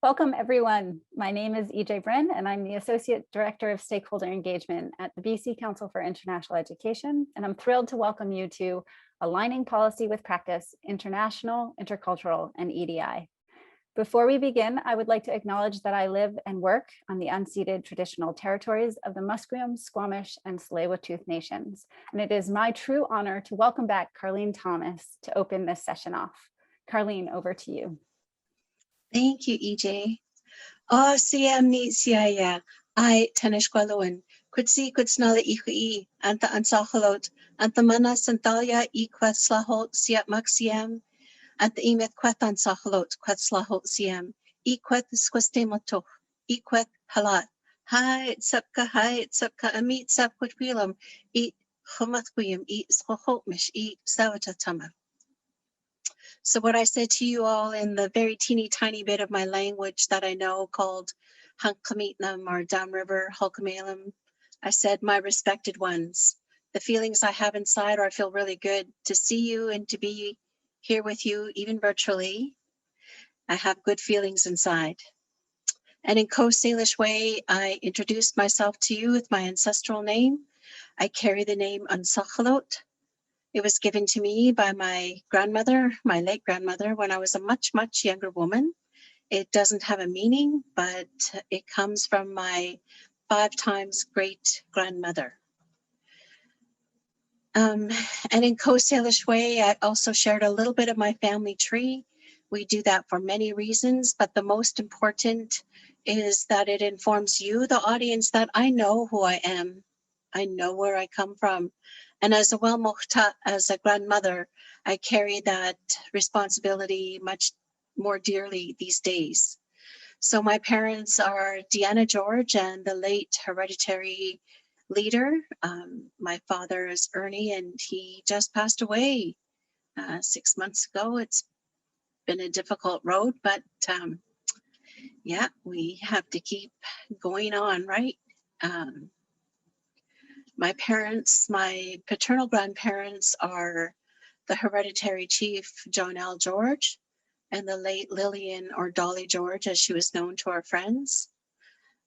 Welcome, everyone. My name is EJ Brin, and I'm the Associate Director of Stakeholder Engagement at the BC Council for International Education, and I'm thrilled to welcome you to Aligning Policy with Practice, International, Intercultural, and EDI. Before we begin, I would like to acknowledge that I live and work on the unceded traditional territories of the Musqueam, Squamish, and Tsleil-Waututh Nations, and it is my true honor to welcome back Carleen Thomas to open this session off. Carleen, over to you. Thank you, EJ. Oh, siyam ni siyaya. I tanishkwaloan. Kutsi kutsnala ikui. Anta ansachalot. Anta mana santalia ikwet slahot siap maxiam. Anta imet kwet ansachalot kwet slahot siam. Ikwet squestemoto. Ikwet halat. Hai tsepka amit sap kutwilam. Eat humatwiam. Eat schohotmish. Eat sawatatama. So what I said to you all in the very teeny tiny bit of my language that I know called Hankamitnam or Downriver Hulkamalem, I said, my respected ones, the feelings I have inside are I feel really good to see you and to be here with you, even virtually. I have good feelings inside. And in Coast Salish way, I introduced myself to you with my ancestral name. I carry the name Unsachalot. It was given to me by my grandmother, my late grandmother, when I was a much, much younger woman. It doesn't have a meaning, but it comes from my 5 times great grandmother. And in Coast Salish way, I also shared a little bit of my family tree. We do that for many reasons, but the most important is that it informs you, the audience, that I know who I am. I know where I come from. And as a well-muhta, as a grandmother, I carry that responsibility much more dearly these days. So my parents are Deanna George and the late hereditary leader. My father is Ernie, and he just passed away 6 months ago. It's been a difficult road, but yeah, we have to keep going on, right? My parents, my paternal grandparents are the hereditary chief, John L. George, and the late Lillian or Dolly George, as she was known to our friends.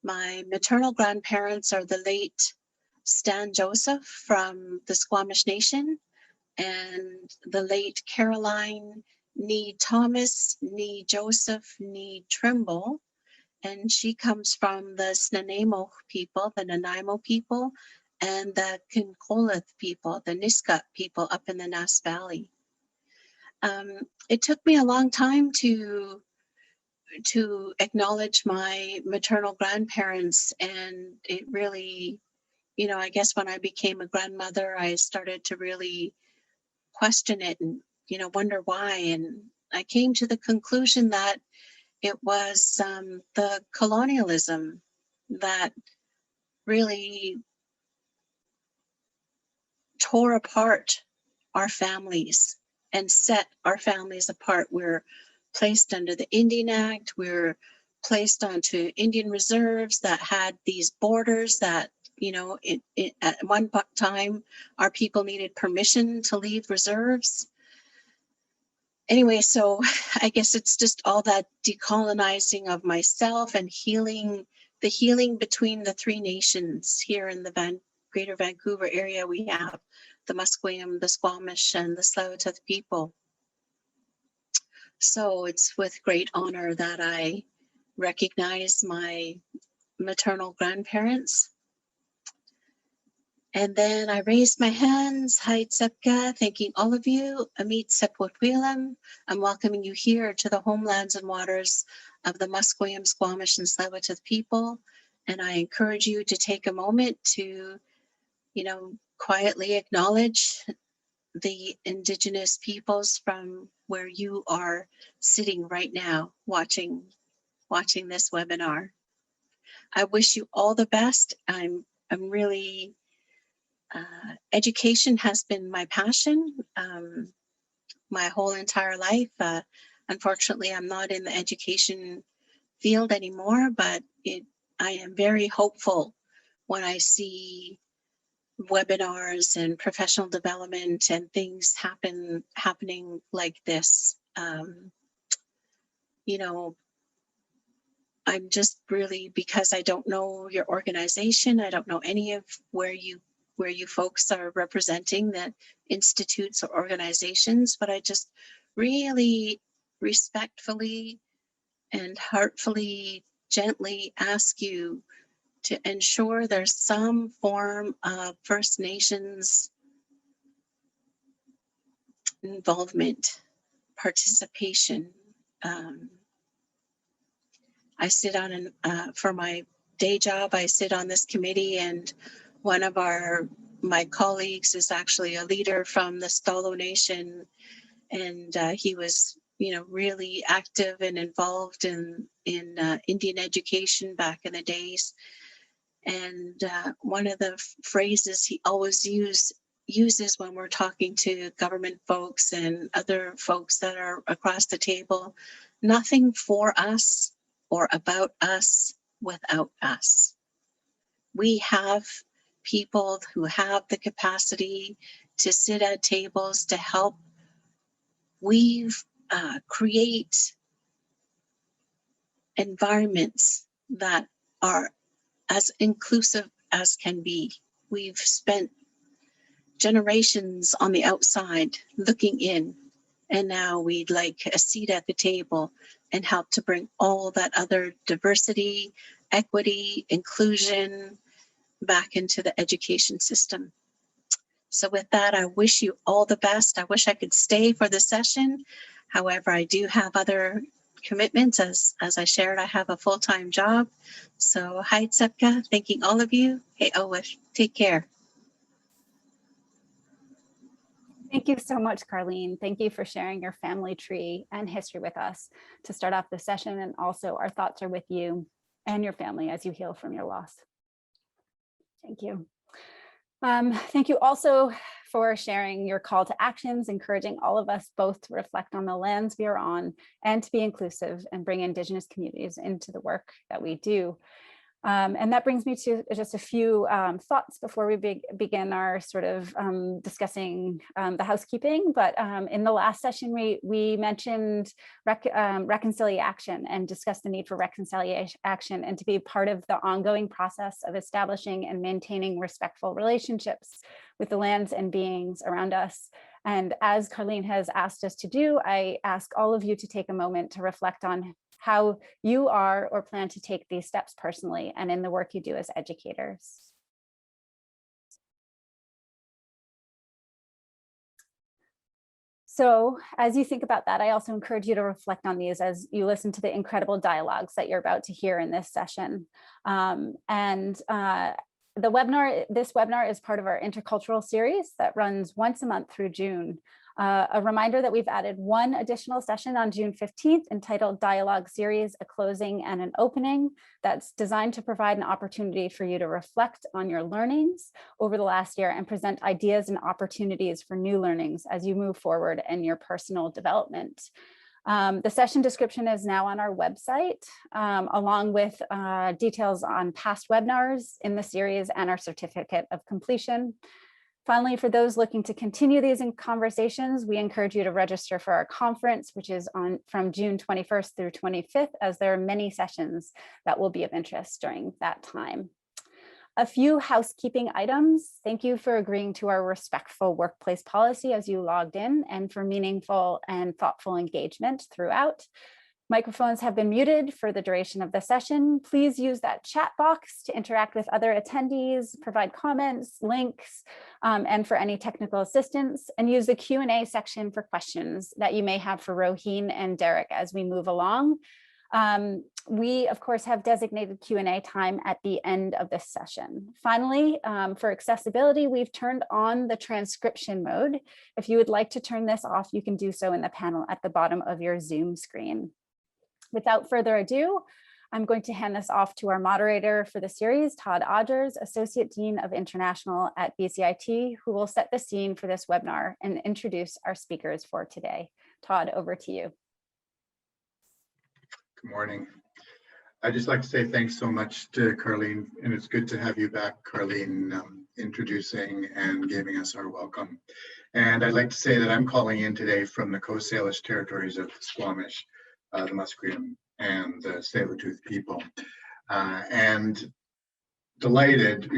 My maternal grandparents are the late Stan Joseph from the Squamish Nation and the late Caroline Nee Thomas, Nee Joseph, Nee Trimble. And she comes from the Snuneymuxw people, the Nanaimo people, and the Kincolith people, the Nisga'a people up in the Nass Valley. It took me a long time to acknowledge my maternal grandparents, and it really, you know, I guess when I became a grandmother, I started to really question it and, you know, wonder why. And I came to the conclusion that it was the colonialism that really tore apart our families and set our families apart. We're placed under the Indian Act. We're placed onto Indian reserves that had these borders that, you know, at one time, our people needed permission to leave reserves. Anyway, so I guess it's just all that decolonizing of myself and healing, the healing between the 3 nations here in the Greater Vancouver area. We have the Musqueam, the Squamish, and the Tsleil-Waututh people. So it's with great honor that I recognize my maternal grandparents. And then I raised my hands, Hai Tsepka, thanking all of you, Amit Sepwatwilam. I'm welcoming you here to the homelands and waters of the Musqueam, Squamish, and Tsleil-Waututh people. And I encourage you to take a moment to, you know, quietly acknowledge the Indigenous peoples from where you are sitting right now, watching this webinar. I wish you all the best. I'm really, education has been my passion my whole entire life. Unfortunately, I'm not in the education field anymore, but I am very hopeful when I see webinars and professional development and things happening like this. You know, I'm just really, because I don't know your organization, I don't know any of where you folks are representing, that institutes or organizations, but I just really respectfully and heartfully, gently ask you to ensure there's some form of First Nations involvement, participation. I sit on for my day job, I sit on this committee, and one of my colleagues is actually a leader from the Stalo Nation, and he was, really active and involved in Indian education back in the days. And one of the phrases he always uses when we're talking to government folks and other folks that are across the table: nothing for us or about us without us. We have people who have the capacity to sit at tables to help create environments that are as inclusive as can be. We've spent generations on the outside looking in, and now we'd like a seat at the table and help to bring all that other diversity, equity, inclusion back into the education system. So with that, I wish you all the best. I wish I could stay for the session. However, I do have other commitments. As I shared, I have a full-time job. So hi, Tsepka, thanking all of you. Hey, Owish, take care. Thank you so much, Carlene. Thank you for sharing your family tree and history with us to start off the session. And also our thoughts are with you and your family as you heal from your loss. Thank you. Thank you also for sharing your call to actions, encouraging all of us both to reflect on the lands we are on and to be inclusive and bring Indigenous communities into the work that we do. And that brings me to just a few thoughts before we begin our sort of discussing the housekeeping. But in the last session, we mentioned reconciliation and discussed the need for reconciliation action and to be part of the ongoing process of establishing and maintaining respectful relationships with the lands and beings around us. And as Carlene has asked us to do, I ask all of you to take a moment to reflect on how you are or plan to take these steps personally and in the work you do as educators. So as you think about that, I also encourage you to reflect on these as you listen to the incredible dialogues that you're about to hear in this session. This webinar is part of our intercultural series that runs once a month through June. A reminder that we've added one additional session on June 15th entitled Dialogue Series, a Closing and an Opening, that's designed to provide an opportunity for you to reflect on your learnings over the last year and present ideas and opportunities for new learnings as you move forward in your personal development. The session description is now on our website, along with details on past webinars in the series and our certificate of completion. Finally, for those looking to continue these conversations, we encourage you to register for our conference, which is from June 21st through 25th, as there are many sessions that will be of interest during that time. A few housekeeping items. Thank you for agreeing to our respectful workplace policy as you logged in and for meaningful and thoughtful engagement throughout. Microphones have been muted for the duration of the session. Please use that chat box to interact with other attendees, provide comments, links, and for any technical assistance, and use the Q&A section for questions that you may have for Roheen and Derek as we move along. We, of course, have designated Q&A time at the end of this session. Finally, for accessibility, we've turned on the transcription mode. If you would like to turn this off, you can do so in the panel at the bottom of your Zoom screen. Without further ado, I'm going to hand this off to our moderator for the series, Todd Odgers, Associate Dean of International at BCIT, who will set the scene for this webinar and introduce our speakers for today. Todd, over to you. Good morning. I'd just like to say thanks so much to Carlene, and it's good to have you back, Carlene, introducing and giving us our welcome. And I'd like to say that I'm calling in today from the Coast Salish territories of Squamish, the Musqueam and the Tsleil-Waututh people. And delighted,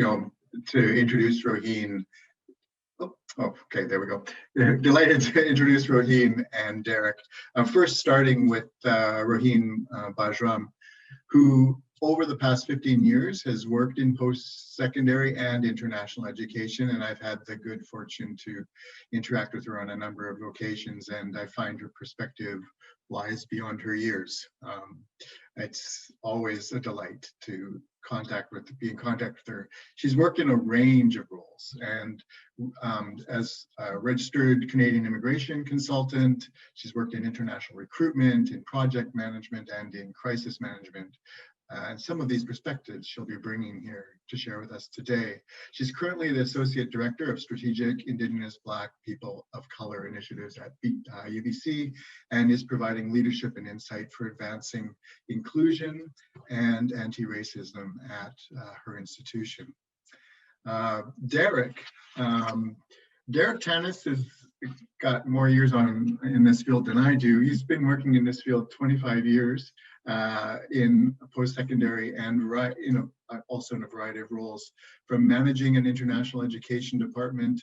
to introduce Roheen. Oh, okay, there we go. Delighted to introduce Roheen and Derek. First, starting with Roheen Bajram, who over the past 15 years has worked in post-secondary and international education, and I've had the good fortune to interact with her on a number of occasions, and I find her perspective lies beyond her years. It's always a delight to be in contact with her. She's worked in a range of roles, and as a registered Canadian immigration consultant, she's worked in international recruitment, in project management, and in crisis management. And some of these perspectives she'll be bringing here to share with us today. She's currently the Associate Director of Strategic Indigenous Black People of Color Initiatives at UBC, and is providing leadership and insight for advancing inclusion and anti-racism at her institution. Derek Tanis has got more years in this field than I do. He's been working in this field 25 years. In post-secondary and also in a variety of roles, from managing an international education department,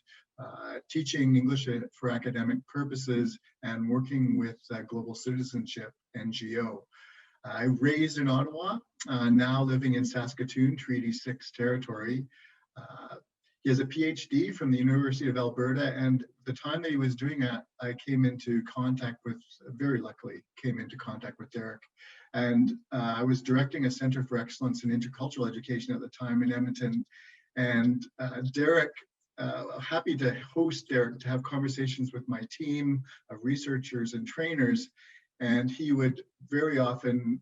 teaching English for academic purposes, and working with Global Citizenship NGO. I raised in Ottawa, now living in Saskatoon, Treaty 6 territory. He has a PhD from the University of Alberta, and the time that he was doing that, I very luckily came into contact with Derek. And I was directing a Center for Excellence in Intercultural Education at the time in Edmonton. And Derek, happy to host Derek to have conversations with my team of researchers and trainers. And he would very often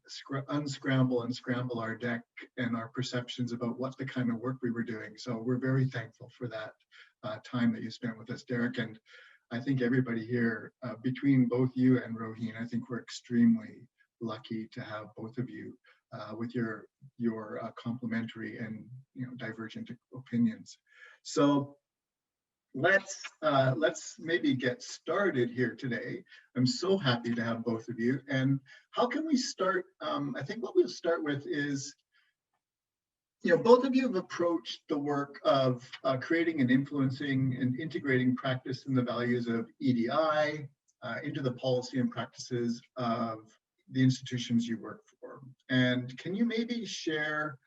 unscramble and scramble our deck and our perceptions about what the kind of work we were doing. So we're very thankful for that time that you spent with us, Derek. And I think everybody here, between both you and Roheen, I think we're extremely lucky to have both of you with your complementary and divergent opinions. So let's maybe get started here today. I'm so happy to have both of you. And how can we start? I think what we'll start with is, both of you have approached the work of creating and influencing and integrating practice and the values of EDI into the policy and practices of the institutions you work for. And can you maybe share,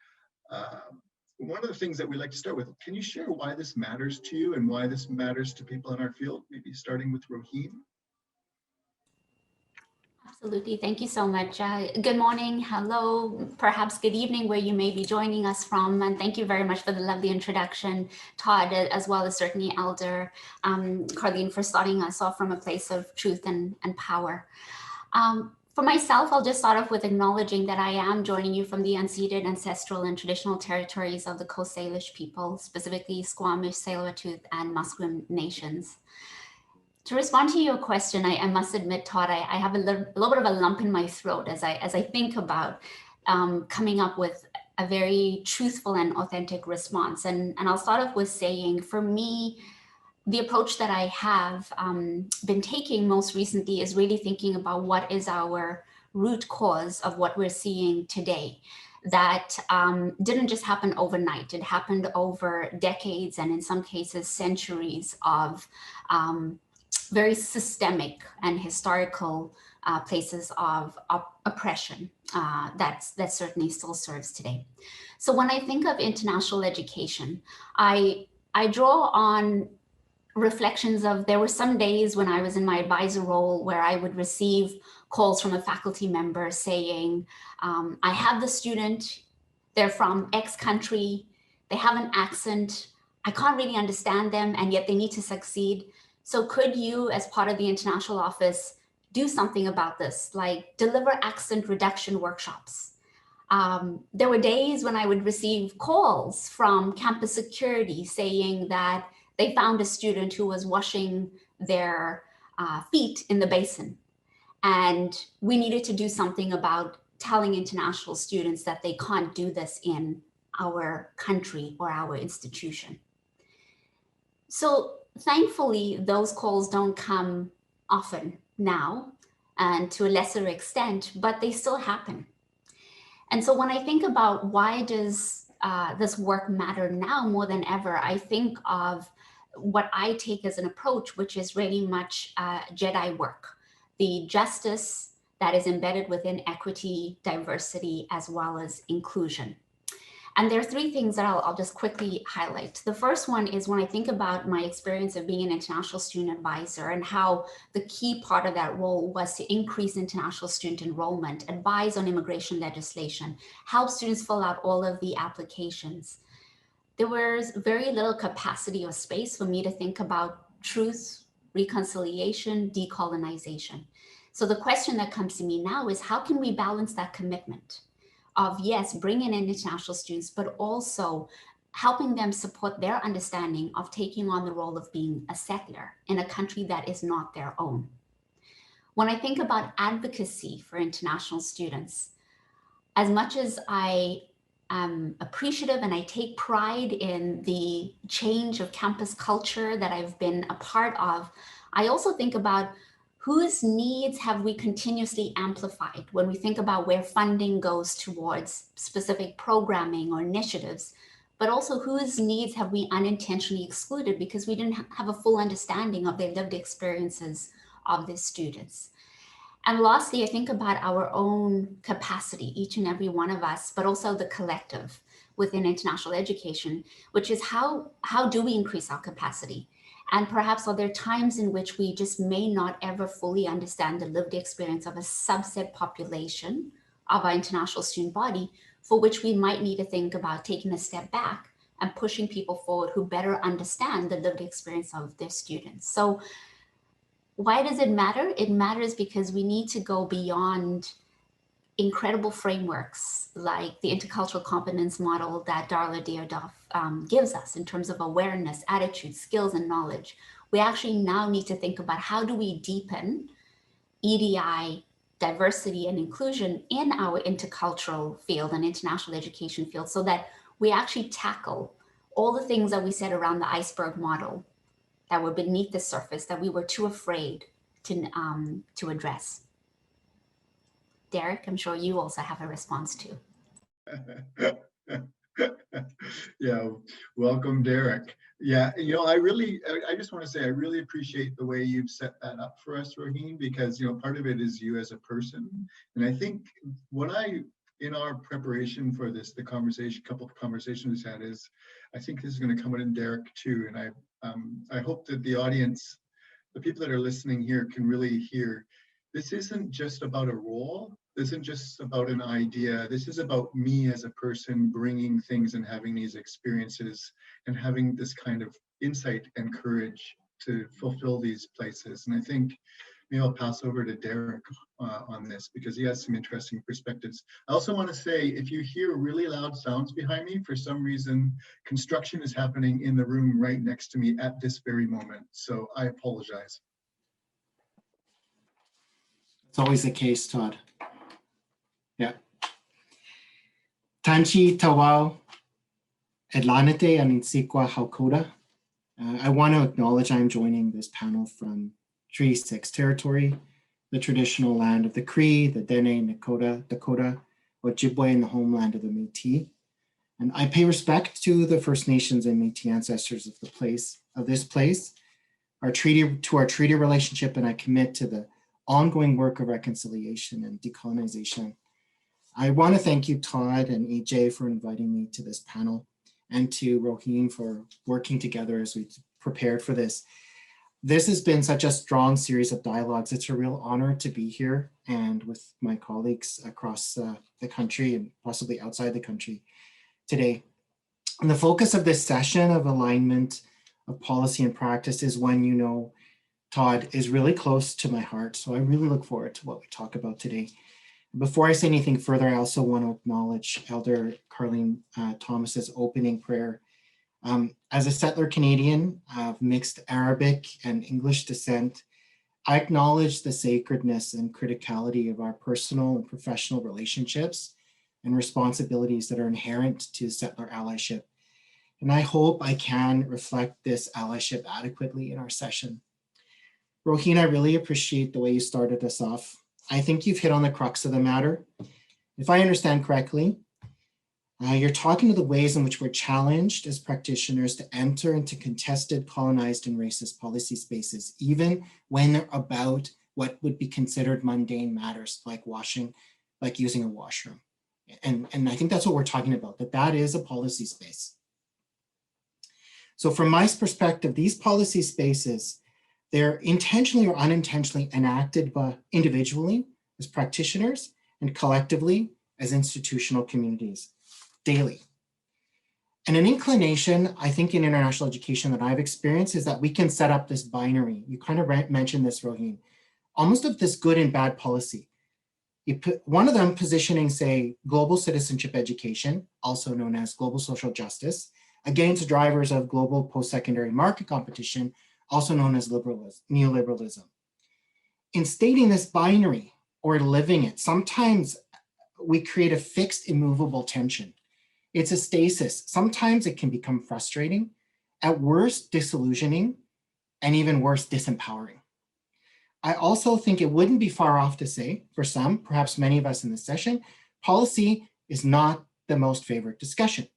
one of the things that we like to start with, can you share why this matters to you and why this matters to people in our field? Maybe starting with Roheen. Absolutely. Thank you so much. Good morning, hello, perhaps good evening where you may be joining us from. And thank you very much for the lovely introduction, Todd, as well as certainly Elder Carleen, for starting us off from a place of truth and power. For myself, I'll just start off with acknowledging that I am joining you from the unceded, ancestral, and traditional territories of the Coast Salish people, specifically Squamish, Tsleil-Waututh, and Musqueam nations. To respond to your question, I must admit, Todd, I have a little bit of a lump in my throat as I think about coming up with a very truthful and authentic response. And I'll start off with saying, for me, the approach that I have been taking most recently is really thinking about what is our root cause of what we're seeing today. That didn't just happen overnight. It happened over decades and in some cases centuries of very systemic and historical places of oppression that certainly still serves today. So when I think of international education, I draw on reflections of, there were some days when I was in my advisor role where I would receive calls from a faculty member saying, I have the student, they're from X country, they have an accent, I can't really understand them, and yet they need to succeed. So could you, as part of the international office, do something about this, like deliver accent reduction workshops? There were days when I would receive calls from campus security saying that they found a student who was washing their feet in the basin. And we needed to do something about telling international students that they can't do this in our country or our institution. So thankfully, those calls don't come often now. and to a lesser extent, but they still happen. And so when I think about why does this work matter now more than ever, I think of what I take as an approach, which is really much Jedi work, the justice that is embedded within equity, diversity, as well as inclusion. And there are three things that I'll just quickly highlight. The first one is when I think about my experience of being an international student advisor and how the key part of that role was to increase international student enrollment, advise on immigration legislation, help students fill out all of the applications. There was very little capacity or space for me to think about truth, reconciliation, decolonization. So the question that comes to me now is how can we balance that commitment of, yes, bringing in international students, but also helping them support their understanding of taking on the role of being a settler in a country that is not their own. When I think about advocacy for international students, as much as I am appreciative and I take pride in the change of campus culture that I've been a part of, I also think about whose needs have we continuously amplified when we think about where funding goes towards specific programming or initiatives, but also whose needs have we unintentionally excluded because we didn't have a full understanding of their lived experiences of their students. And lastly, I think about our own capacity, each and every one of us, but also the collective within international education, which is how do we increase our capacity? And perhaps are there times in which we just may not ever fully understand the lived experience of a subset population of our international student body, for which we might need to think about taking a step back and pushing people forward who better understand the lived experience of their students. So why does it matter? It matters because we need to go beyond incredible frameworks like the intercultural competence model that Darla Dierdoff gives us in terms of awareness, attitude, skills, and knowledge. We actually now need to think about how do we deepen EDI, diversity and inclusion in our intercultural field and international education field so that we actually tackle all the things that we said around the iceberg model that were beneath the surface that we were too afraid to address. Derek, I'm sure you also have a response too. Yeah, welcome, Derek. Yeah, you know, I just want to say I really appreciate the way you've set that up for us, Roheen, because, you know, part of it is you as a person. And I think in our preparation for this, the conversation, couple of conversations we had is, I think this is going to come out in Derek too. And I hope that the audience, the people that are listening here can really hear, this isn't just about a role. This isn't just about an idea. This is about me as a person bringing things and having these experiences and having this kind of insight and courage to fulfill these places. And I think maybe I'll pass over to Derek on this because he has some interesting perspectives. I also want to say, if you hear really loud sounds behind me, for some reason, construction is happening in the room right next to me at this very moment. So I apologize. It's always the case, Todd. Yeah. Tanchi Tawau Edlanete Aninsikwa Haukoda. I want to acknowledge I'm joining this panel from Treaty 6 territory, the traditional land of the Cree, the Dene, Dakota, Ojibwe, and the homeland of the Métis. And I pay respect to the First Nations and Métis ancestors of this place, our treaty relationship, and I commit to the ongoing work of reconciliation and decolonization. I want to thank you, Todd and EJ, for inviting me to this panel, and to Roheen for working together as we prepared for this. This has been such a strong series of dialogues. It's a real honor to be here and with my colleagues across the country and possibly outside the country today. And the focus of this session of alignment of policy and practice is one, you know, Todd, is really close to my heart. So I really look forward to what we talk about today. Before I say anything further, I also want to acknowledge Elder Carleen Thomas's opening prayer. As a settler Canadian of mixed Arabic and English descent, I acknowledge the sacredness and criticality of our personal and professional relationships and responsibilities that are inherent to settler allyship. And I hope I can reflect this allyship adequately in our session. Roheen, I really appreciate the way you started us off I think you've hit on the crux of the matter. If I understand correctly, you're talking to the ways in which we're challenged as practitioners to enter into contested, colonized, and racist policy spaces, even when they're about what would be considered mundane matters, like using a washroom. And I think that's what we're talking about, that is a policy space. So from my perspective, these policy spaces, they're intentionally or unintentionally enacted by individually as practitioners and collectively as institutional communities daily. And an inclination, I think, in international education that I've experienced is that we can set up this binary. You kind of mentioned this, Roheen, almost of this good and bad policy. You put one of them positioning, say, global citizenship education, also known as global social justice, against drivers of global post-secondary market competition, also known as neoliberalism. In stating this binary or living it, sometimes we create a fixed, immovable tension. It's a stasis. Sometimes it can become frustrating, at worst, disillusioning, and even worse, disempowering. I also think it wouldn't be far off to say, for some, perhaps many of us in this session, policy is not the most favorite discussion.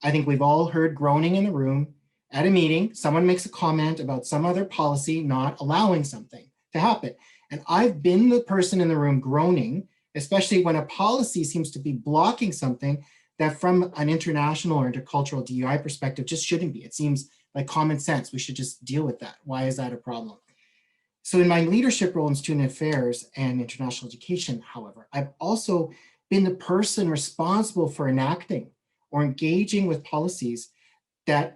I think we've all heard groaning in the room at a meeting, someone makes a comment about some other policy not allowing something to happen. And I've been the person in the room groaning, especially when a policy seems to be blocking something that from an international or intercultural DEI perspective just shouldn't be. It seems like common sense. We should just deal with that. Why is that a problem? So in my leadership role in student affairs and international education, however, I've also been the person responsible for enacting or engaging with policies that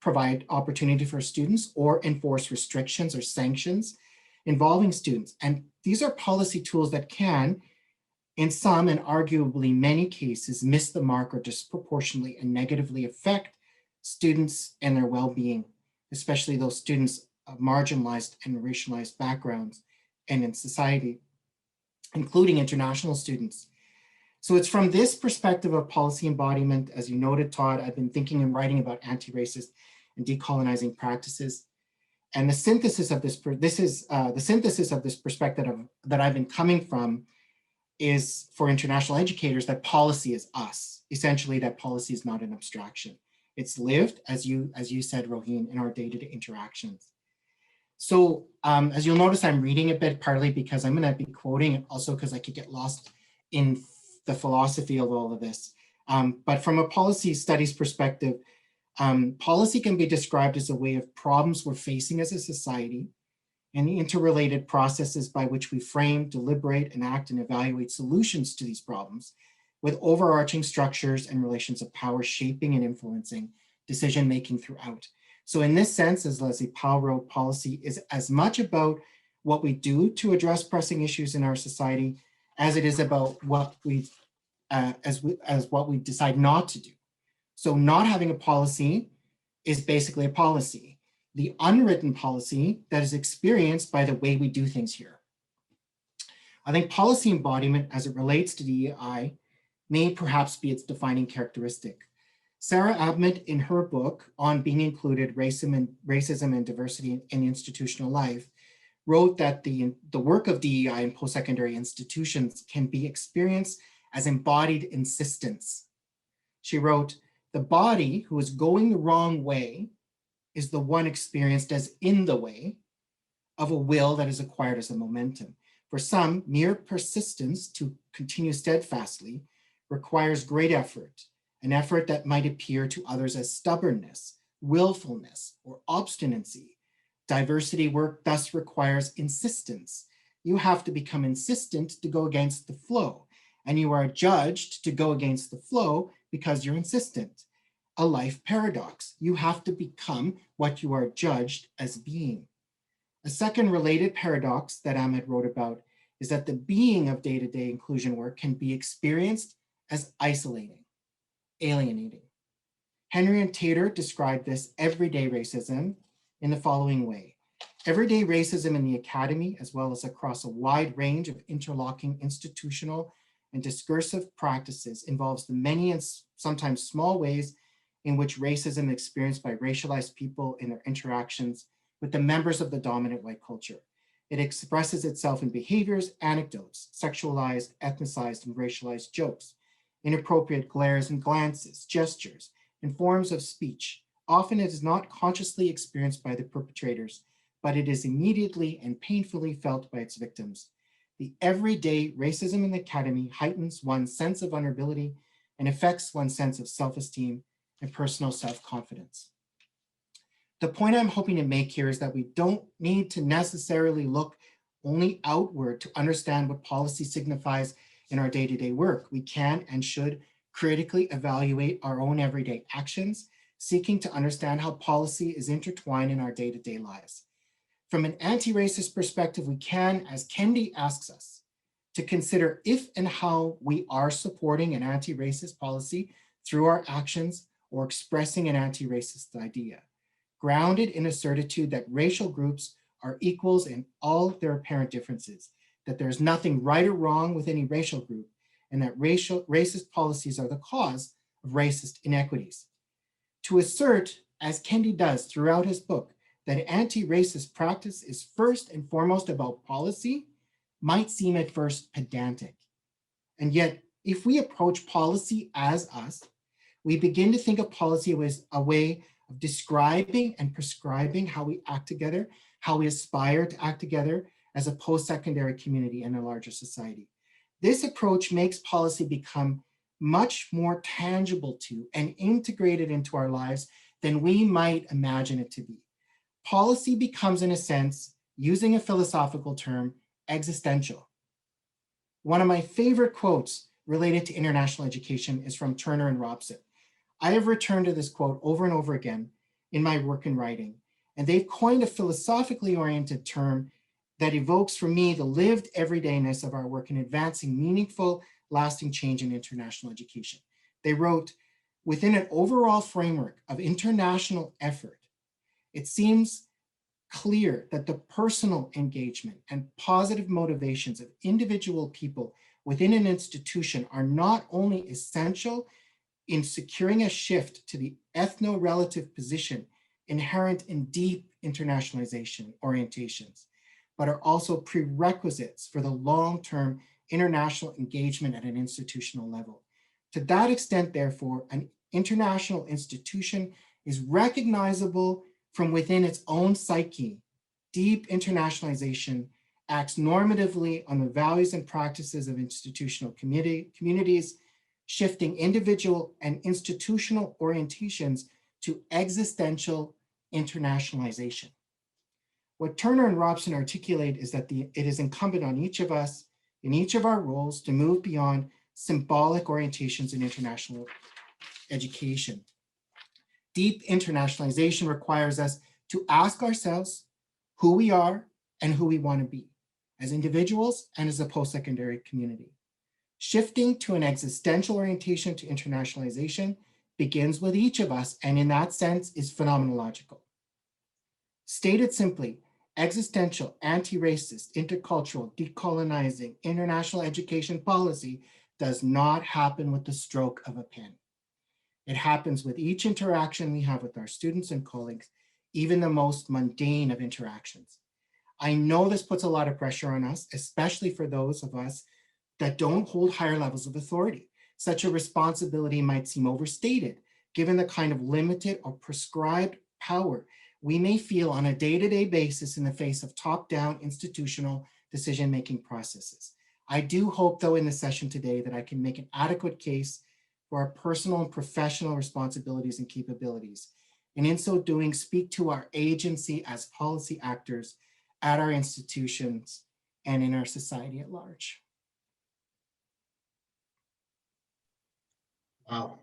provide opportunity for students or enforce restrictions or sanctions involving students. And these are policy tools that can, in some and arguably many cases, miss the mark or disproportionately and negatively affect students and their well-being, especially those students of marginalized and racialized backgrounds and in society, including international students. So it's from this perspective of policy embodiment, as you noted, Todd, I've been thinking and writing about anti-racist and decolonizing practices. And the synthesis of this, perspective that I've been coming from is for international educators that policy is us. Essentially, that policy is not an abstraction. It's lived, as you said, Roheen, in our day-to-day interactions. So as you'll notice, I'm reading a bit, partly because I'm going to be quoting, and also because I could get lost in the philosophy of all of this. But from a policy studies perspective, policy can be described as a way of problems we're facing as a society and the interrelated processes by which we frame, deliberate, enact, and evaluate solutions to these problems, with overarching structures and relations of power shaping and influencing decision-making throughout. So in this sense, as Leslie Powell wrote, policy is as much about what we do to address pressing issues in our society as it is about what we decide not to do. So not having a policy is basically a policy, the unwritten policy that is experienced by the way we do things here. I think policy embodiment as it relates to DEI may perhaps be its defining characteristic. Sarah Abmett, in her book on being included, racism and diversity in institutional life, wrote that the work of DEI in post-secondary institutions can be experienced as embodied insistence. She wrote, "The body who is going the wrong way is the one experienced as in the way of a will that is acquired as a momentum. For some, mere persistence to continue steadfastly requires great effort, an effort that might appear to others as stubbornness, willfulness, or obstinacy. Diversity work thus requires insistence. You have to become insistent to go against the flow, and you are judged to go against the flow because you're insistent. A life paradox. You have to become what you are judged as being." A second related paradox that Ahmed wrote about is that the being of day-to-day inclusion work can be experienced as isolating, alienating. Henriette Tater described this everyday racism in the following way. Everyday racism in the academy, as well as across a wide range of interlocking institutional and discursive practices, involves the many and sometimes small ways in which racism is experienced by racialized people in their interactions with the members of the dominant white culture. It expresses itself in behaviors, anecdotes, sexualized, ethnicized, and racialized jokes, inappropriate glares and glances, gestures, and forms of speech. Often it is not consciously experienced by the perpetrators, but it is immediately and painfully felt by its victims. The everyday racism in the academy heightens one's sense of vulnerability and affects one's sense of self-esteem and personal self-confidence. The point I'm hoping to make here is that we don't need to necessarily look only outward to understand what policy signifies in our day-to-day work. We can and should critically evaluate our own everyday actions, seeking to understand how policy is intertwined in our day-to-day lives. From an anti-racist perspective, we can, as Kendi asks us, to consider if and how we are supporting an anti-racist policy through our actions or expressing an anti-racist idea, grounded in a certitude that racial groups are equals in all their apparent differences, that there's nothing right or wrong with any racial group, and that racist policies are the cause of racist inequities. To assert, as Kendi does throughout his book, that anti-racist practice is first and foremost about policy might seem at first pedantic. And yet, if we approach policy as us, we begin to think of policy as a way of describing and prescribing how we act together, how we aspire to act together as a post-secondary community and a larger society. This approach makes policy become much more tangible to and integrated into our lives than we might imagine it to be. Policy becomes, in a sense, using a philosophical term, existential. One of my favorite quotes related to international education is from Turner and Robson. I have returned to this quote over and over again in my work and writing, and they've coined a philosophically oriented term that evokes for me the lived everydayness of our work in advancing meaningful, lasting change in international education. They wrote, within an overall framework of international effort, it seems clear that the personal engagement and positive motivations of individual people within an institution are not only essential in securing a shift to the ethno-relative position inherent in deep internationalization orientations, but are also prerequisites for the long-term international engagement at an institutional level. To that extent, therefore, an international institution is recognizable from within its own psyche. Deep internationalization acts normatively on the values and practices of institutional communities, shifting individual and institutional orientations to existential internationalization. What Turner and Robson articulate is that it is incumbent on each of us in each of our roles to move beyond symbolic orientations in international education. Deep internationalization requires us to ask ourselves who we are and who we want to be as individuals and as a post-secondary community. Shifting to an existential orientation to internationalization begins with each of us, and in that sense is phenomenological. Stated simply, existential, anti-racist, intercultural, decolonizing, international education policy does not happen with the stroke of a pen. It happens with each interaction we have with our students and colleagues, even the most mundane of interactions. I know this puts a lot of pressure on us, especially for those of us that don't hold higher levels of authority. Such a responsibility might seem overstated, given the kind of limited or prescribed power we may feel on a day-to-day basis in the face of top-down institutional decision-making processes. I do hope, though, in the session today that I can make an adequate case for our personal and professional responsibilities and capabilities, and in so doing, speak to our agency as policy actors at our institutions and in our society at large. Wow.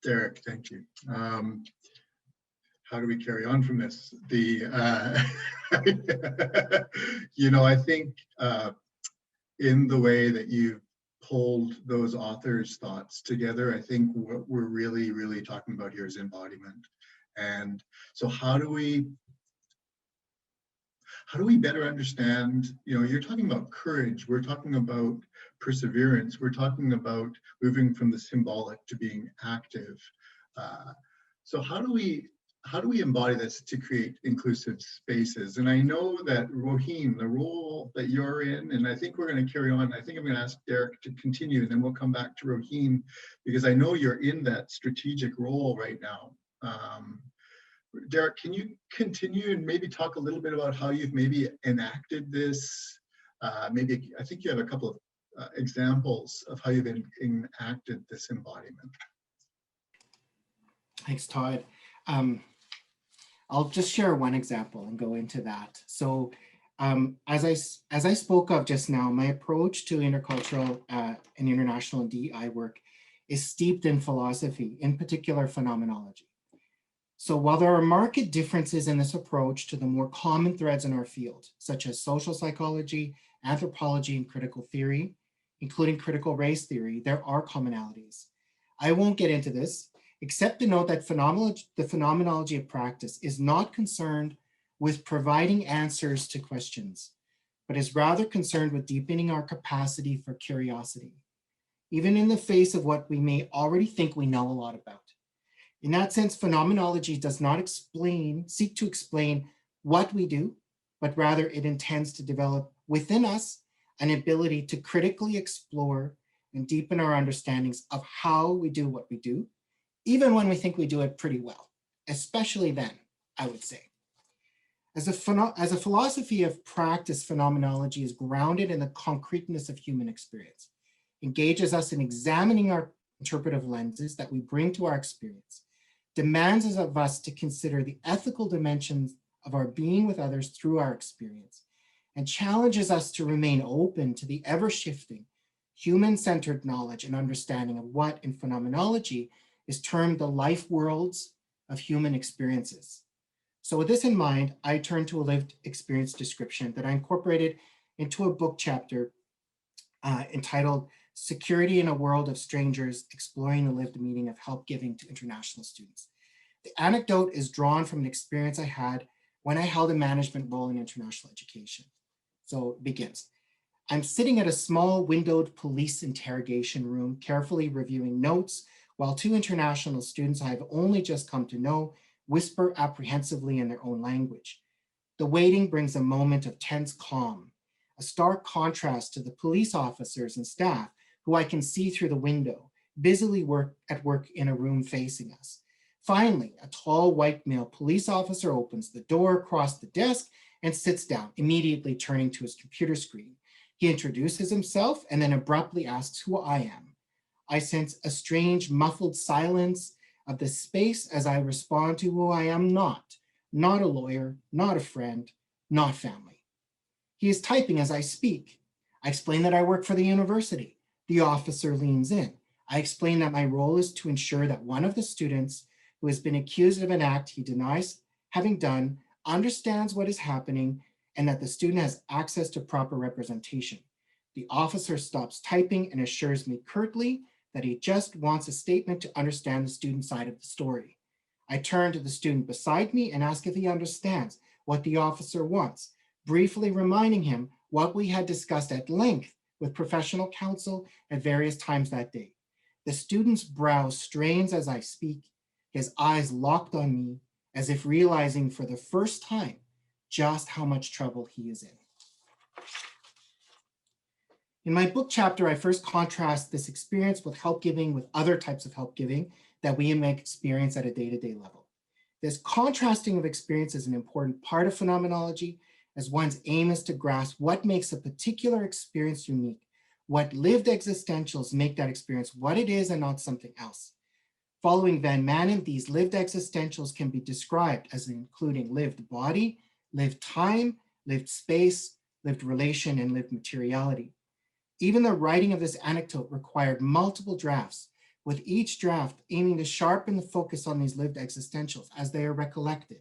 Derek, thank you. How do we carry on from this? I think in the way that you've pulled those authors' thoughts together, I think what we're really, really talking about here is embodiment. And so how do we better understand, you're talking about courage, we're talking about perseverance, we're talking about moving from the symbolic to being active. So how do we how do we embody this to create inclusive spaces? And I know that Roheen, the role that you're in, and I think we're going to carry on. I think I'm going to ask Derek to continue, and then we'll come back to Roheen, because I know you're in that strategic role right now. Derek, can you continue and maybe talk a little bit about how you've maybe enacted this? Maybe, I think you have a couple of examples of how you've enacted this embodiment. Thanks, Todd. I'll just share one example and go into that. So as I spoke of just now, my approach to intercultural and international DEI work is steeped in philosophy, in particular phenomenology. So while there are marked differences in this approach to the more common threads in our field, such as social psychology, anthropology, and critical theory, including critical race theory, there are commonalities. I won't get into this, except to note that the phenomenology of practice is not concerned with providing answers to questions, but is rather concerned with deepening our capacity for curiosity, even in the face of what we may already think we know a lot about. In that sense, phenomenology does not seek to explain what we do, but rather it intends to develop within us an ability to critically explore and deepen our understandings of how we do what we do, even when we think we do it pretty well, especially then, I would say. As a philosophy of practice, phenomenology is grounded in the concreteness of human experience, engages us in examining our interpretive lenses that we bring to our experience, demands of us to consider the ethical dimensions of our being with others through our experience, and challenges us to remain open to the ever-shifting, human-centered knowledge and understanding of what in phenomenology is termed the life worlds of human experiences. So with this in mind, I turned to a lived experience description that I incorporated into a book chapter entitled Security in a World of Strangers, Exploring the Lived Meaning of Help Giving to International Students. The anecdote is drawn from an experience I had when I held a management role in international education. So it begins. I'm sitting at a small windowed police interrogation room, carefully reviewing notes, while two international students I have only just come to know whisper apprehensively in their own language. The waiting brings a moment of tense calm, a stark contrast to the police officers and staff who I can see through the window, busily at work in a room facing us. Finally, a tall white male police officer opens the door across the desk and sits down, immediately turning to his computer screen. He introduces himself and then abruptly asks who I am. I sense a strange muffled silence of the space as I respond to who I am not a lawyer, not a friend, not family. He is typing as I speak. I explain that I work for the university. The officer leans in. I explain that my role is to ensure that one of the students who has been accused of an act he denies having done understands what is happening and that the student has access to proper representation. The officer stops typing and assures me curtly that he just wants a statement to understand the student side of the story. I turn to the student beside me and ask if he understands what the officer wants, briefly reminding him what we had discussed at length with professional counsel at various times that day. The student's brow strains as I speak, his eyes locked on me, as if realizing for the first time just how much trouble he is in. In my book chapter, I first contrast this experience with help giving with other types of help giving that we may experience at a day-to-day level. This contrasting of experience is an important part of phenomenology, as one's aim is to grasp what makes a particular experience unique, what lived existentials make that experience what it is and not something else. Following Van Manen, these lived existentials can be described as including lived body, lived time, lived space, lived relation, and lived materiality. Even the writing of this anecdote required multiple drafts, with each draft aiming to sharpen the focus on these lived existentials as they are recollected.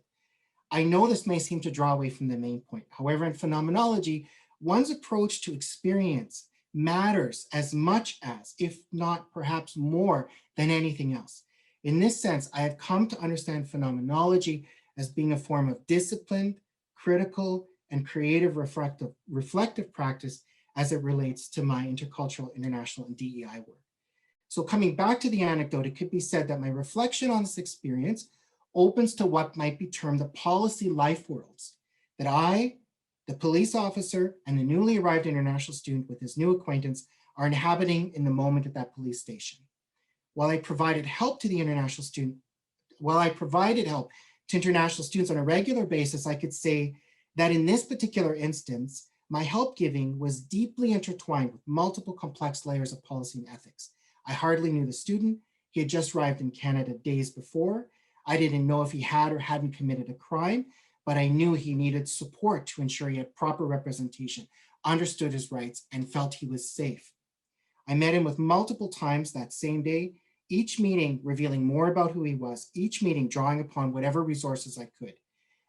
I know this may seem to draw away from the main point. However, in phenomenology, one's approach to experience matters as much as, if not perhaps more than anything else. In this sense, I have come to understand phenomenology as being a form of disciplined, critical, and creative reflective practice as it relates to my intercultural, international, and DEI work. So coming back to the anecdote, it could be said that my reflection on this experience opens to what might be termed the policy life worlds that I, the police officer, and the newly arrived international student with his new acquaintance are inhabiting in the moment at that police station. While I provided help to the international student, while I provided help to international students on a regular basis, I could say that in this particular instance, my help giving was deeply intertwined with multiple complex layers of policy and ethics. I hardly knew the student. He had just arrived in Canada days before. I didn't know if he had or hadn't committed a crime, but I knew he needed support to ensure he had proper representation, understood his rights, and felt he was safe. I met him with multiple times that same day, each meeting revealing more about who he was, each meeting drawing upon whatever resources I could.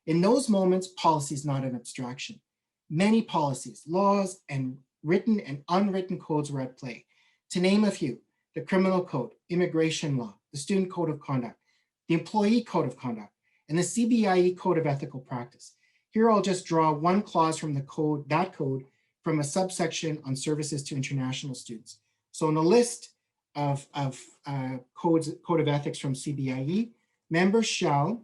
In those moments, policy is not an abstraction. Many policies, laws, and written and unwritten codes were at play. To name a few, the criminal code, immigration law, the student code of conduct, the employee code of conduct, and the CBIE code of ethical practice. Here I'll just draw one clause from the code, that code, from a subsection on services to international students. So in a list of code of ethics from CBIE, members shall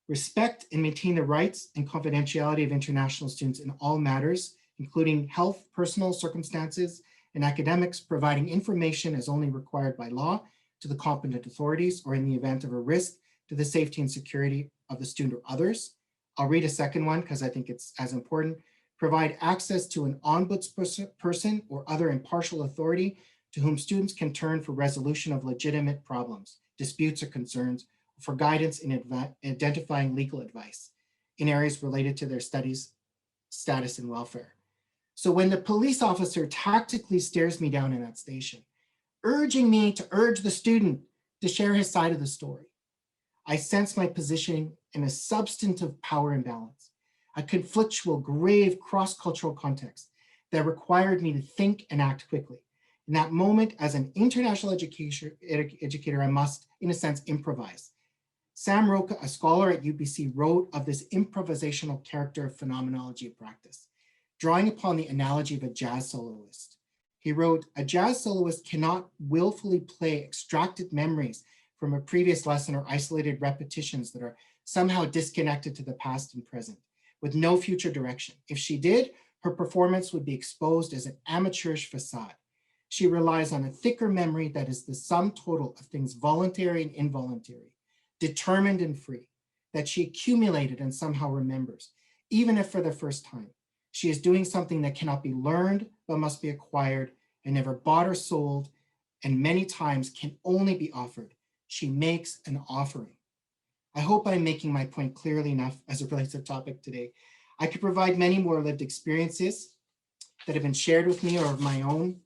respect and maintain the rights and confidentiality of international students in all matters, including health, personal circumstances, and academics, providing information as only required by law to the competent authorities or in the event of a risk to the safety and security of the student or others. I'll read a second one because I think it's as important. Provide access to an ombudsperson or other impartial authority to whom students can turn for resolution of legitimate problems, disputes, or concerns, for guidance in identifying legal advice in areas related to their studies, status, and welfare. So when the police officer tactically stares me down in that station, urging me to urge the student to share his side of the story, I sense my position in a substantive power imbalance, a conflictual, grave cross-cultural context that required me to think and act quickly. In that moment, as an international educator, I must, in a sense, improvise. Sam Roca, a scholar at UBC, wrote of this improvisational character of phenomenology of practice, drawing upon the analogy of a jazz soloist. He wrote, a jazz soloist cannot willfully play extracted memories from a previous lesson or isolated repetitions that are somehow disconnected to the past and present, with no future direction. If she did, her performance would be exposed as an amateurish facade. She relies on a thicker memory that is the sum total of things voluntary and involuntary, determined and free, that she accumulated and somehow remembers, even if for the first time. She is doing something that cannot be learned, but must be acquired and never bought or sold, and many times can only be offered. She makes an offering. I hope I'm making my point clearly enough as it relates to the topic today. I could provide many more lived experiences that have been shared with me or of my own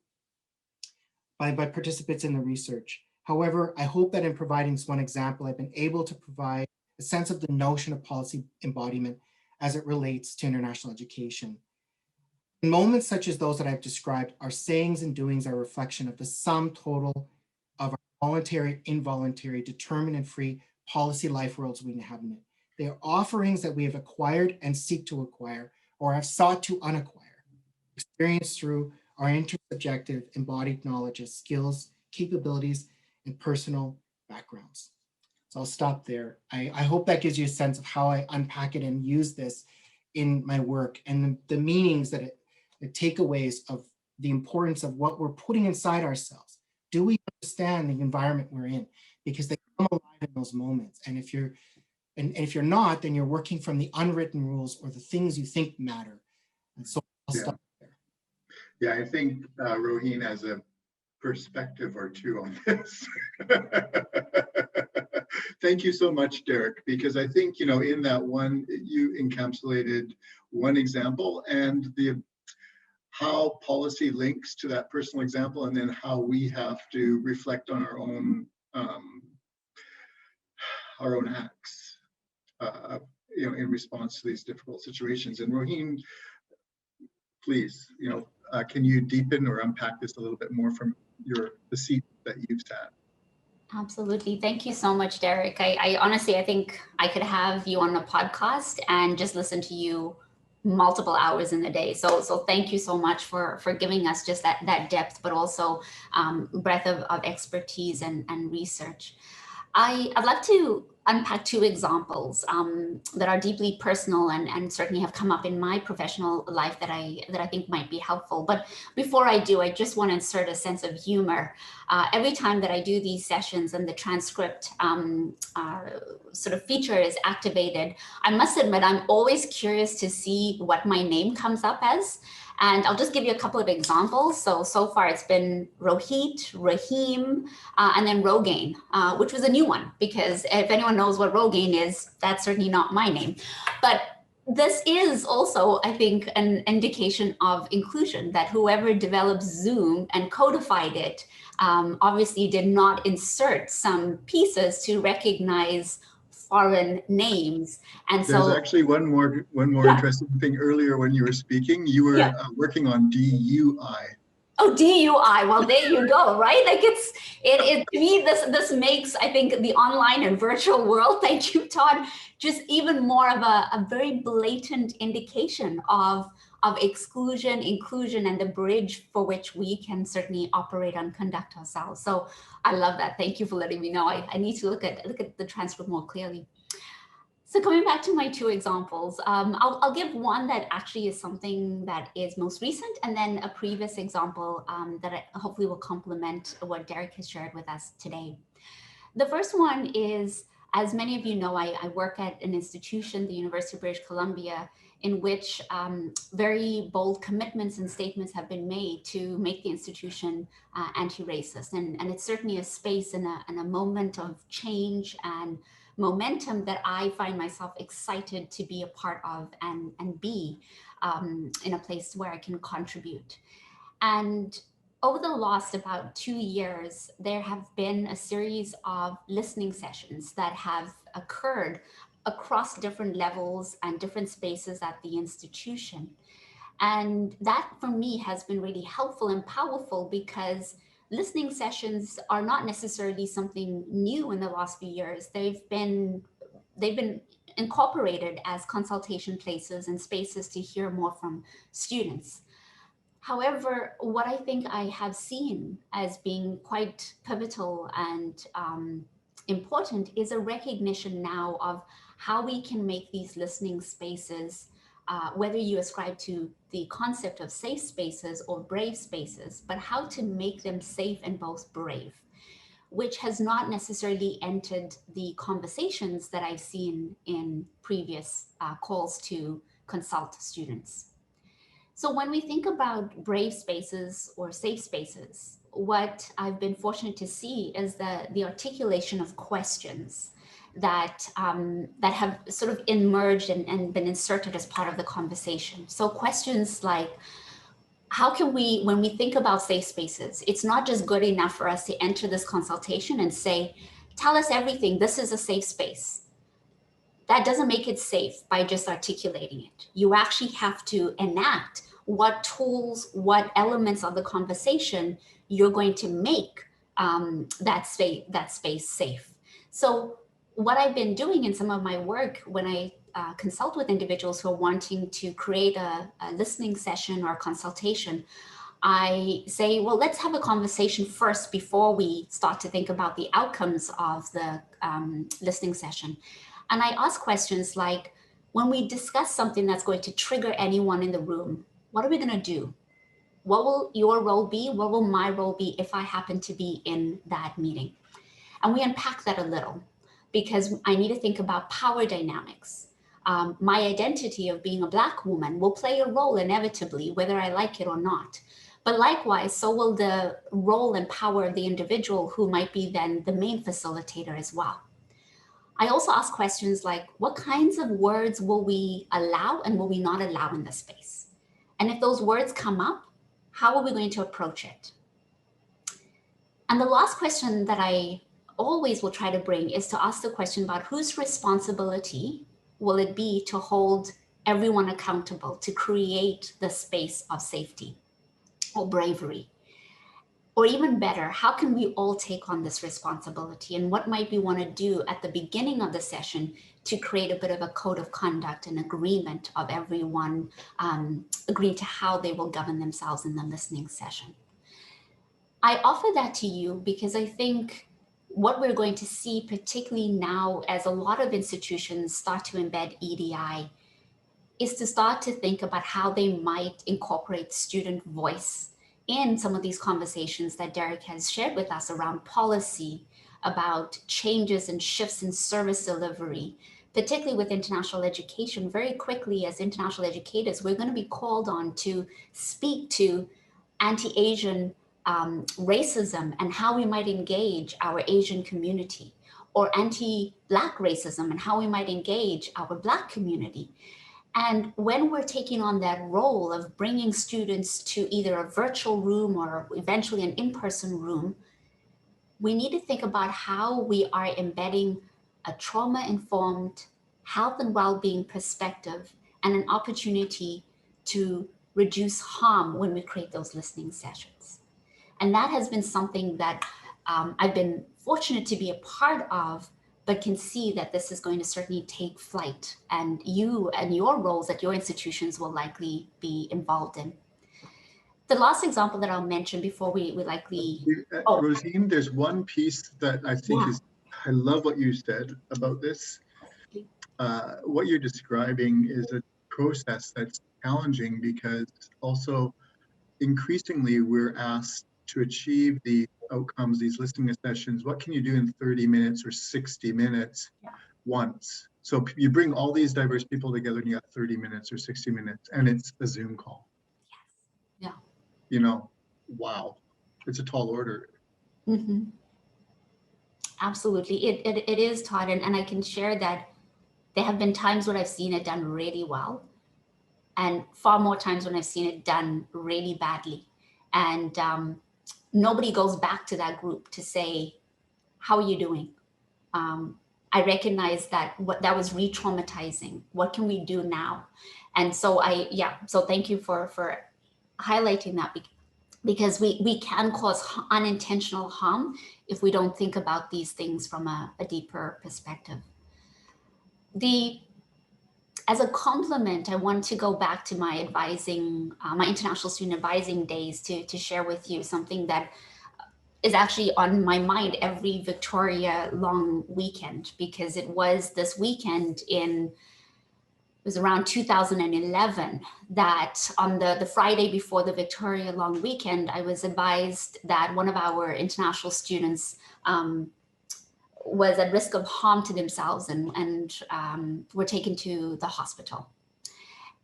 by participants in the research. However, I hope that in providing this one example, I've been able to provide a sense of the notion of policy embodiment as it relates to international education. In moments such as those that I've described, our sayings and doings are a reflection of the sum total of our voluntary, involuntary, determined and free policy life worlds we inhabit. They are offerings that we have acquired and seek to acquire or have sought to unacquire, experienced through our intersubjective embodied knowledges, skills, capabilities, and personal backgrounds. So I'll stop there. I hope that gives you a sense of how I unpack it and use this in my work and the meanings that the takeaways of the importance of what we're putting inside ourselves. Do we understand the environment we're in? Because they come alive in those moments. And if you're not, then you're working from the unwritten rules or the things you think matter. And so I'll stop there. Yeah, I think Roheen has a perspective or two on this. Thank you so much, Derek, because I think, in that one, you encapsulated one example and how policy links to that personal example, and then how we have to reflect on our own acts, in response to these difficult situations. And Roheen, please, can you deepen or unpack this a little bit more from the seat that you've sat? Absolutely. Thank you so much, Derek. I honestly, I think I could have you on a podcast and just listen to you multiple hours in the day. So thank you so much for giving us just that depth, but also breadth of expertise and research. I'd like to unpack two examples that are deeply personal and certainly have come up in my professional life that I think might be helpful. But before I do, I just want to insert a sense of humor. Every time that I do these sessions and the transcript sort of feature is activated, I must admit I'm always curious to see what my name comes up as. And I'll just give you a couple of examples. So far it's been Rohit, Rahim, and then Rogaine, which was a new one, because if anyone knows what Rogaine is, that's certainly not my name. But this is also, I think, an indication of inclusion, that whoever developed Zoom and codified it obviously did not insert some pieces to recognize foreign names. And There's so actually one more Yeah. interesting thing. Earlier when you were speaking, you were Yeah. working on DUI. Oh, DUI. Well, there you go, right? Like it to me, this makes, I think, the online and virtual world, thank you, Todd, just even more of a very blatant indication of exclusion, inclusion, and the bridge for which we can certainly operate and conduct ourselves. So I love that. Thank you for letting me know. I need to look at the transcript more clearly. So coming back to my two examples, I'll give one that actually is something that is most recent, and then a previous example that hopefully will complement what Derek has shared with us today. The first one is, as many of you know, I work at an institution, the University of British Columbia, in which very bold commitments and statements have been made to make the institution anti-racist. And it's certainly a space and a moment of change and momentum that I find myself excited to be a part of and be in a place where I can contribute. And over the last about 2 years, there have been a series of listening sessions that have occurred across different levels and different spaces at the institution. And that for me has been really helpful and powerful, because listening sessions are not necessarily something new in the last few years. They've been incorporated as consultation places and spaces to hear more from students. However, what I think I have seen as being quite pivotal and important is a recognition now of how we can make these listening spaces, whether you ascribe to the concept of safe spaces or brave spaces, but how to make them safe and both brave, which has not necessarily entered the conversations that I've seen in previous calls to consult students. So when we think about brave spaces or safe spaces, what I've been fortunate to see is the articulation of questions that have sort of emerged and been inserted as part of the conversation. So questions like, how can we, when we think about safe spaces, it's not just good enough for us to enter this consultation and say, tell us everything, this is a safe space. That doesn't make it safe by just articulating it. You actually have to enact what tools, what elements of the conversation you're going to make that space safe. So what I've been doing in some of my work when I consult with individuals who are wanting to create a listening session or a consultation, I say, well, let's have a conversation first before we start to think about the outcomes of the listening session. And I ask questions like, when we discuss something that's going to trigger anyone in the room, what are we going to do? What will your role be? What will my role be if I happen to be in that meeting? And we unpack that a little, because I need to think about power dynamics. My identity of being a Black woman will play a role inevitably, whether I like it or not. But likewise, so will the role and power of the individual who might be then the main facilitator as well. I also ask questions like, what kinds of words will we allow and will we not allow in the space? And if those words come up, how are we going to approach it? And the last question that I always will try to bring is to ask the question about whose responsibility will it be to hold everyone accountable, to create the space of safety or bravery? Or even better, how can we all take on this responsibility, and what might we want to do at the beginning of the session to create a bit of a code of conduct and agreement of everyone agreeing to how they will govern themselves in the listening session? I offer that to you because I think what we're going to see, particularly now as a lot of institutions start to embed EDI, is to start to think about how they might incorporate student voice in some of these conversations that Derek has shared with us around policy, about changes and shifts in service delivery, particularly with international education. Very quickly, as international educators, we're going to be called on to speak to anti-Asian racism and how we might engage our Asian community, or anti-Black racism and how we might engage our Black community. And when we're taking on that role of bringing students to either a virtual room or eventually an in-person room, we need to think about how we are embedding a trauma-informed health and well-being perspective and an opportunity to reduce harm when we create those listening sessions. And that has been something that I've been fortunate to be a part of, but can see that this is going to certainly take flight, and you and your roles at your institutions will likely be involved in. The last example that I'll mention before we likely... Rosine, there's one piece that I think is, I love what you said about this. What you're describing is a process that's challenging, because also increasingly we're asked to achieve the outcomes, these listening sessions. What can you do in 30 minutes or 60 minutes once? So you bring all these diverse people together and you got 30 minutes or 60 minutes and it's a Zoom call. Yeah. You know, wow, it's a tall order. Mm-hmm. Absolutely, it is, Todd, and I can share that there have been times when I've seen it done really well, and far more times when I've seen it done really badly. And nobody goes back to that group to say, how are you doing? I recognize that that was re-traumatizing. What can we do now? And so so thank you for highlighting that, because we can cause unintentional harm if we don't think about these things from a deeper perspective. As a complement, I want to go back to my advising, my international student advising days to share with you something that is actually on my mind every Victoria long weekend, because it was this weekend it was around 2011 that on the Friday before the Victoria long weekend, I was advised that one of our international students was at risk of harm to themselves and were taken to the hospital.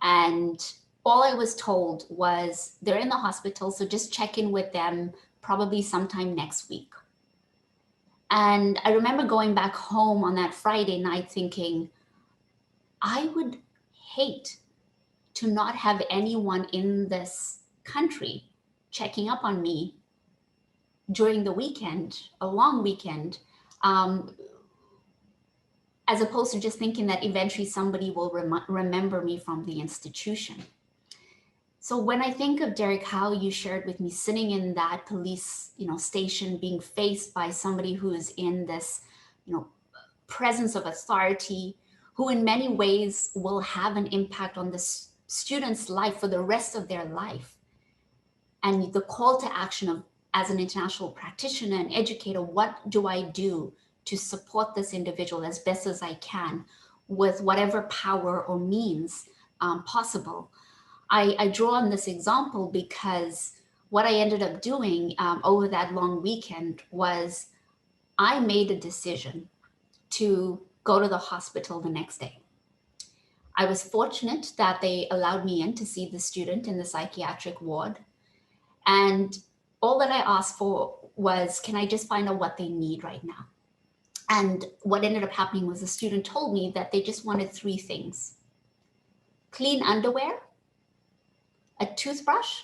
And all I was told was, they're in the hospital, so just check in with them probably sometime next week. And I remember going back home on that Friday night thinking, I would hate to not have anyone in this country checking up on me during the weekend, a long weekend, as opposed to just thinking that eventually somebody will remember me from the institution. So when I think of, Derek, how you shared with me sitting in that police, station, being faced by somebody who is in this, presence of authority, who in many ways will have an impact on the student's life for the rest of their life. And the call to action of, as an international practitioner and educator, what do I do to support this individual as best as I can with whatever power or means possible? I draw on this example because what I ended up doing over that long weekend was I made a decision to go to the hospital the next day. I was fortunate that they allowed me in to see the student in the psychiatric ward. And all that I asked for was, can I just find out what they need right now? And what ended up happening was the student told me that they just wanted 3 things: clean underwear, a toothbrush,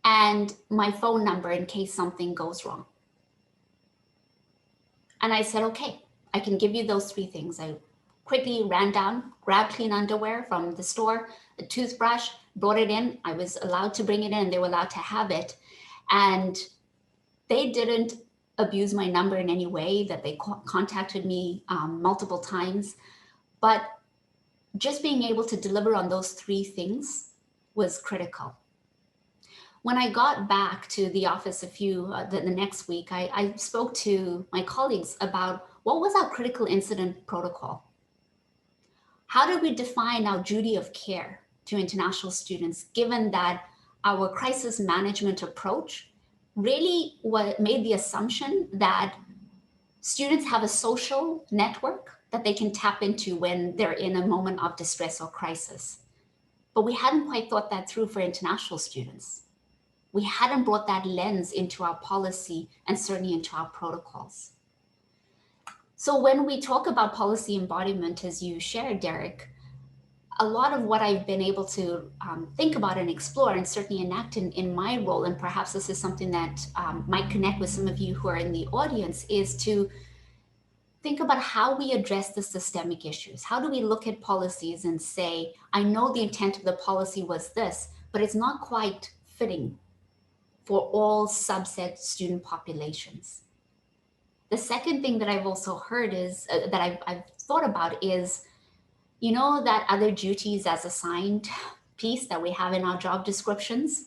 and my phone number in case something goes wrong. And I said, okay, I can give you those 3 things. I quickly ran down, grabbed clean underwear from the store, a toothbrush, brought it in. I was allowed to bring it in, they were allowed to have it. And they didn't abuse my number in any way, that they contacted me multiple times. But just being able to deliver on those 3 things was critical. When I got back to the office the next week, I spoke to my colleagues about what was our critical incident protocol. How do we define our duty of care to international students, given that our crisis management approach really made the assumption that students have a social network that they can tap into when they're in a moment of distress or crisis. But we hadn't quite thought that through for international students. We hadn't brought that lens into our policy and certainly into our protocols. So when we talk about policy embodiment, as you shared, Derek, a lot of what I've been able to think about and explore and certainly enact in my role, and perhaps this is something that might connect with some of you who are in the audience, is to think about how we address the systemic issues. How do we look at policies and say, I know the intent of the policy was this, but it's not quite fitting for all subset student populations. The second thing that I've also heard is, that I've thought about is, you know, that other duties as assigned piece that we have in our job descriptions?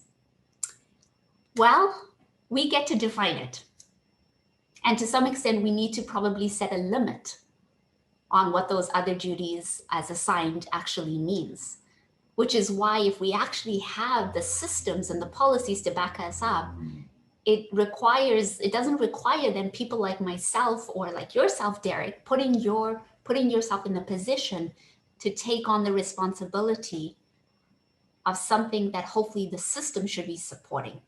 Well, we get to define it. And to some extent, we need to probably set a limit on what those other duties as assigned actually means, which is why if we actually have the systems and the policies to back us up, it doesn't require then people like myself or like yourself, Derek, putting yourself in the position to take on the responsibility of something that hopefully the system should be supporting.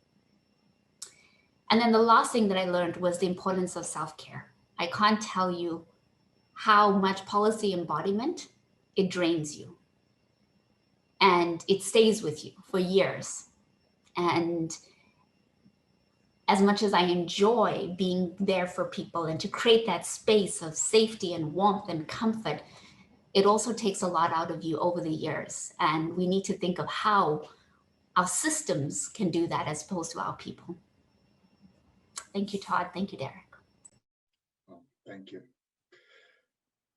And then the last thing that I learned was the importance of self-care. I can't tell you how much policy embodiment, it drains you. And it stays with you for years. And as much as I enjoy being there for people and to create that space of safety and warmth and comfort, it also takes a lot out of you over the years. And we need to think of how our systems can do that as opposed to our people. Thank you, Todd. Thank you, Derek. Oh, thank you.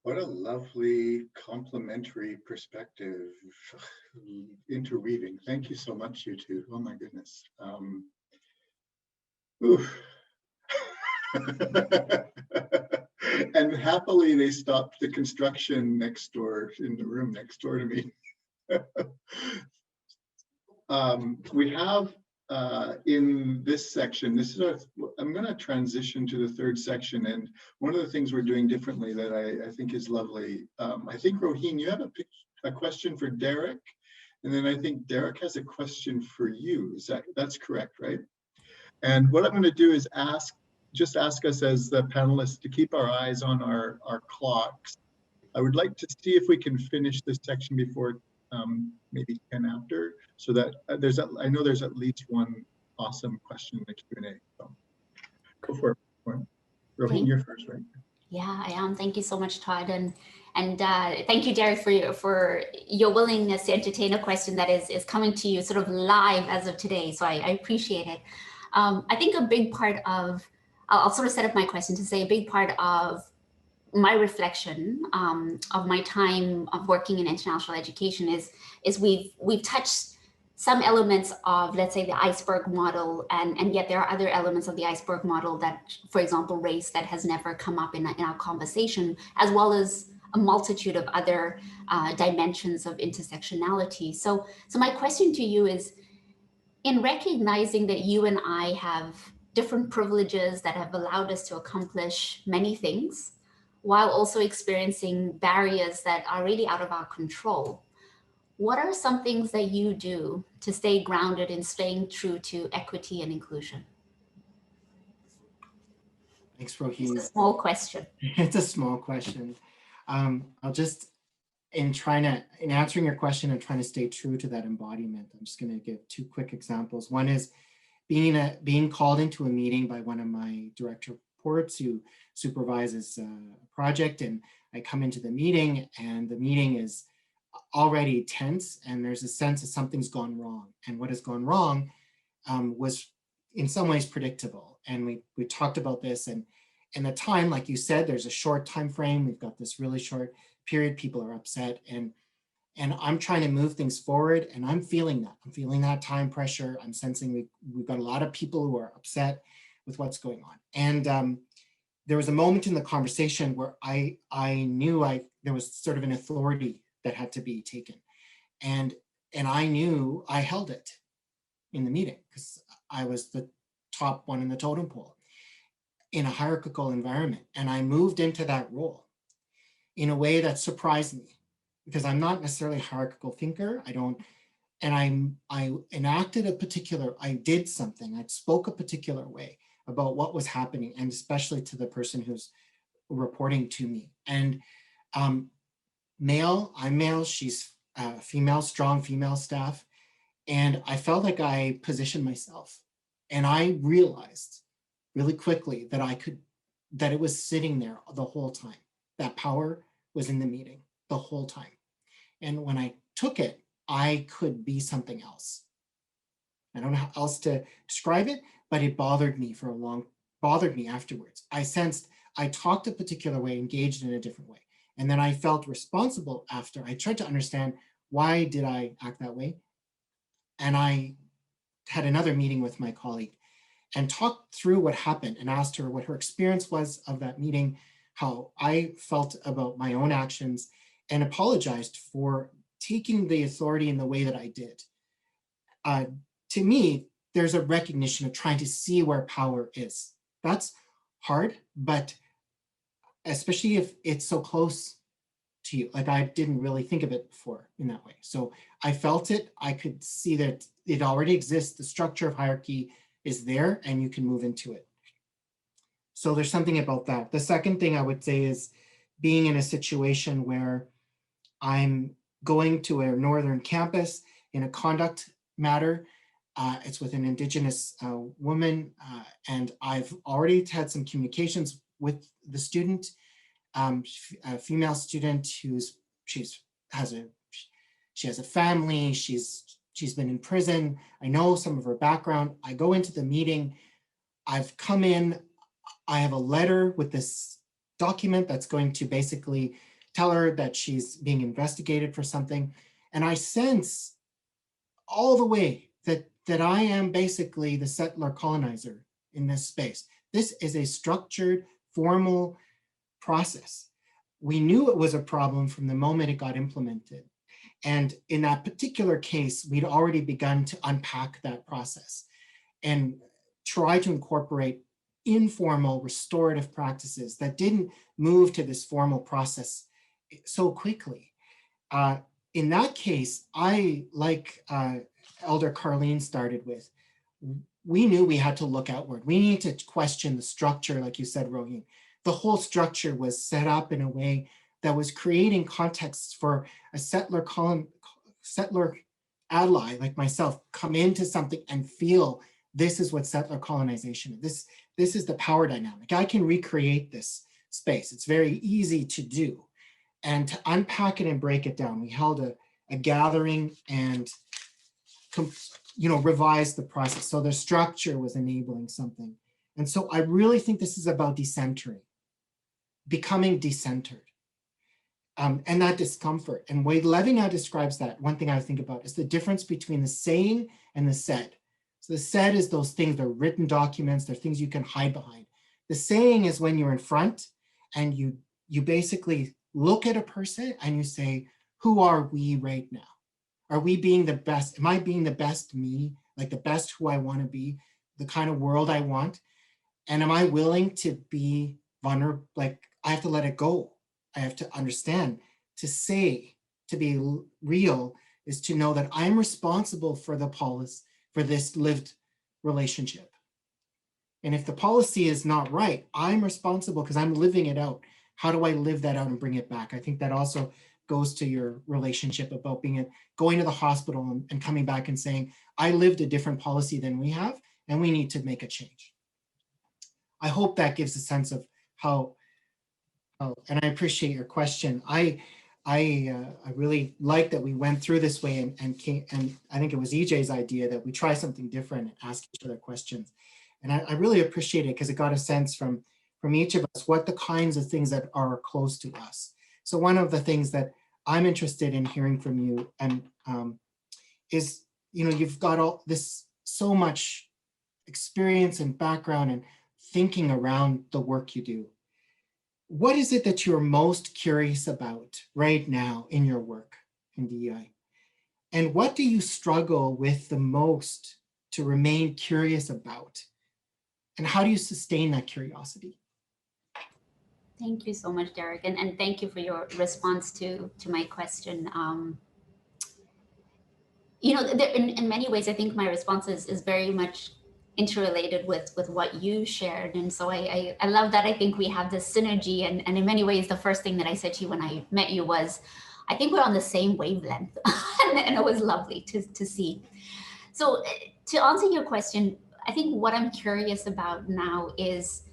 What a lovely complementary perspective, interweaving. Thank you so much, you two. Oh my goodness. And happily they stopped the construction next door, in the room next door to me. We have in this section, I'm going to transition to the third section, and one of the things we're doing differently that I think is lovely. I think, Roheen, you have a question for Derek, and then I think Derek has a question for you. That's correct, right? And what I'm going to do is just ask us as the panelists to keep our eyes on our clocks. I would like to see if we can finish this section before maybe 10 after, so that I know there's at least one awesome question in the Q&A. So go for it. Roheen, you're first, right? Yeah, I am. Thank you so much, Todd. And thank you, Derek, for your willingness to entertain a question that is coming to you sort of live as of today. So I appreciate it. I think a big part of, I'll sort of set up my question to say a big part of my reflection of my time of working in international education is we've touched some elements of, let's say, the iceberg model, and yet there are other elements of the iceberg model that, for example, race, that has never come up in our conversation, as well as a multitude of other dimensions of intersectionality. So my question to you is, in recognizing that you and I have different privileges that have allowed us to accomplish many things, while also experiencing barriers that are really out of our control, what are some things that you do to stay grounded in staying true to equity and inclusion? Thanks, Roheen. It's a small question. It's a small question. I'll just, in answering your question and trying to stay true to that embodiment, I'm just going to give two quick examples. One is being called into a meeting by one of my direct reports who supervises a project, and I come into the meeting and the meeting is already tense and there's a sense that something's gone wrong, and what has gone wrong was in some ways predictable. And we talked about this, and the time, like you said, there's a short time frame. We've got this really short period. People are upset, and And I'm trying to move things forward, and I'm feeling that. I'm feeling that time pressure. I'm sensing we've got a lot of people who are upset with what's going on. And there was a moment in the conversation where I knew there was sort of an authority that had to be taken. And I knew I held it in the meeting because I was the top one in the totem pole in a hierarchical environment. And I moved into that role in a way that surprised me because I'm not necessarily a hierarchical thinker. I enacted I did something, I spoke a particular way about what was happening, and especially to the person who's reporting to me. And I'm male, she's female, strong female staff. And I felt like I positioned myself, and I realized really quickly that it was sitting there the whole time. That power was in the meeting the whole time. And when I took it, I could be something else. I don't know how else to describe it, but it bothered me afterwards. I sensed I talked a particular way, engaged in a different way. And then I felt responsible after. I tried to understand, why did I act that way? And I had another meeting with my colleague and talked through what happened and asked her what her experience was of that meeting, how I felt about my own actions, and apologized for taking the authority in the way that I did. To me, there's a recognition of trying to see where power is. That's hard, but especially if it's so close to you. Like, I didn't really think of it before in that way. So I felt it. I could see that it already exists. The structure of hierarchy is there, and you can move into it. So there's something about that. The second thing I would say is being in a situation where I'm going to a northern campus in a conduct matter. It's with an Indigenous woman, and I've already had some communications with the student, a female student she has a family. She's been in prison. I know some of her background. I go into the meeting. I've come in. I have a letter with this document that's going to basically tell her that she's being investigated for something. And I sense all the way that I am basically the settler colonizer in this space. This is a structured, formal process. We knew it was a problem from the moment it got implemented. And in that particular case, we'd already begun to unpack that process and try to incorporate informal restorative practices that didn't move to this formal process so quickly. In that case, like Elder Carlene started with, we knew we had to look outward. We need to question the structure, like you said, Roheen. The whole structure was set up in a way that was creating contexts for a settler ally like myself come into something and feel this is what settler colonization is. This is the power dynamic. I can recreate this space. It's very easy to do. And to unpack it and break it down, we held a gathering and revised the process. So the structure was enabling something. And so I really think this is about decentering, becoming decentered. And that discomfort. And Wade Levinas describes that. One thing I think about is the difference between the saying and the said. So the said is those things, they're written documents, they're things you can hide behind. The saying is when you're in front and you basically look at a person and you say, who are we right now? Are we being the best? Am I being the best me? Like the best who I want to be, the kind of world I want? And am I willing to be vulnerable? Like, I have to let it go. I have to understand, to say, to be real is to know that I'm responsible for the policy, for this lived relationship. And if the policy is not right, I'm responsible because I'm living it out. How do I live that out and bring it back? I think that also goes to your relationship about going to the hospital and coming back and saying, I lived a different policy than we have, and we need to make a change. I hope that gives a sense of how, and I appreciate your question. I really like that we went through this way and I think it was EJ's idea that we try something different and ask each other questions. And I really appreciate it because it got a sense from each of us what the kinds of things that are close to us. So one of the things that I'm interested in hearing from you, and is, you've got all this, so much experience and background and thinking around the work you do. What is it that you're most curious about right now in your work in DEI? And what do you struggle with the most to remain curious about? And how do you sustain that curiosity? Thank you so much, Derek, and thank you for your response to my question. In many ways, I think my response is very much interrelated with what you shared, and so I love that. I think we have this synergy, and in many ways, the first thing that I said to you when I met you was, I think we're on the same wavelength, and it was lovely to see. So to answer your question, I think what I'm curious about now is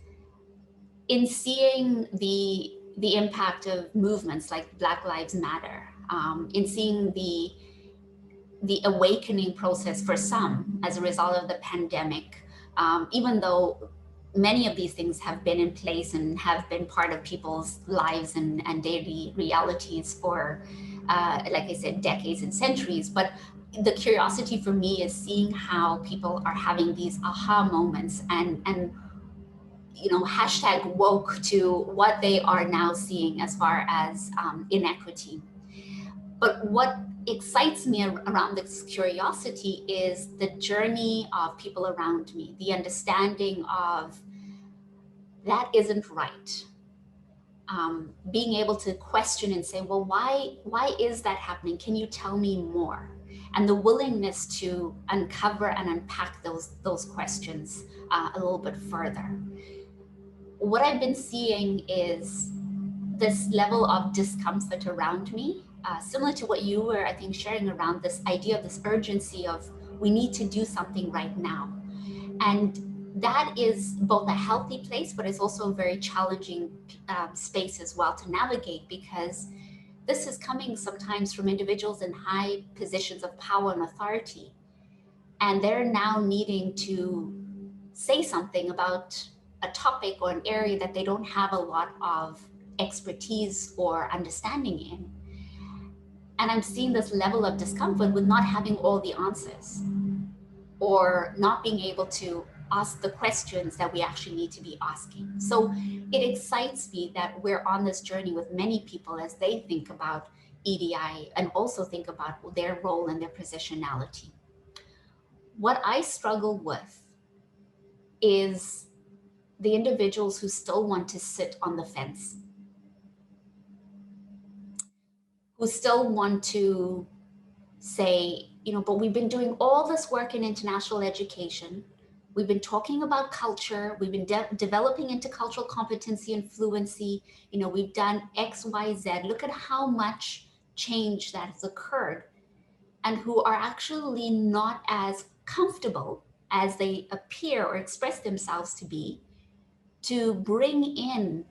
in seeing the impact of movements like Black Lives Matter, in seeing the awakening process for some as a result of the pandemic, even though many of these things have been in place and have been part of people's lives and daily realities for, like I said, decades and centuries. But the curiosity for me is seeing how people are having these aha moments and hashtag woke to what they are now seeing as far as inequity. But what excites me around this curiosity is the journey of people around me, the understanding of that isn't right. Being able to question and say, well, why is that happening? Can you tell me more? And the willingness to uncover and unpack those questions a little bit further. What I've been seeing is this level of discomfort around me, similar to what you were, I think, sharing around this idea of this urgency of we need to do something right now. And that is both a healthy place, but it's also a very challenging space as well to navigate, because this is coming sometimes from individuals in high positions of power and authority. And they're now needing to say something about a topic or an area that they don't have a lot of expertise or understanding in. And I'm seeing this level of discomfort with not having all the answers, or not being able to ask the questions that we actually need to be asking. So it excites me that we're on this journey with many people as they think about EDI and also think about their role and their positionality. What I struggle with is the individuals who still want to sit on the fence, who still want to say, but we've been doing all this work in international education. We've been talking about culture. We've been developing intercultural competency and fluency. We've done X, Y, Z. Look at how much change that has occurred, and who are actually not as comfortable as they appear or express themselves to be, to bring in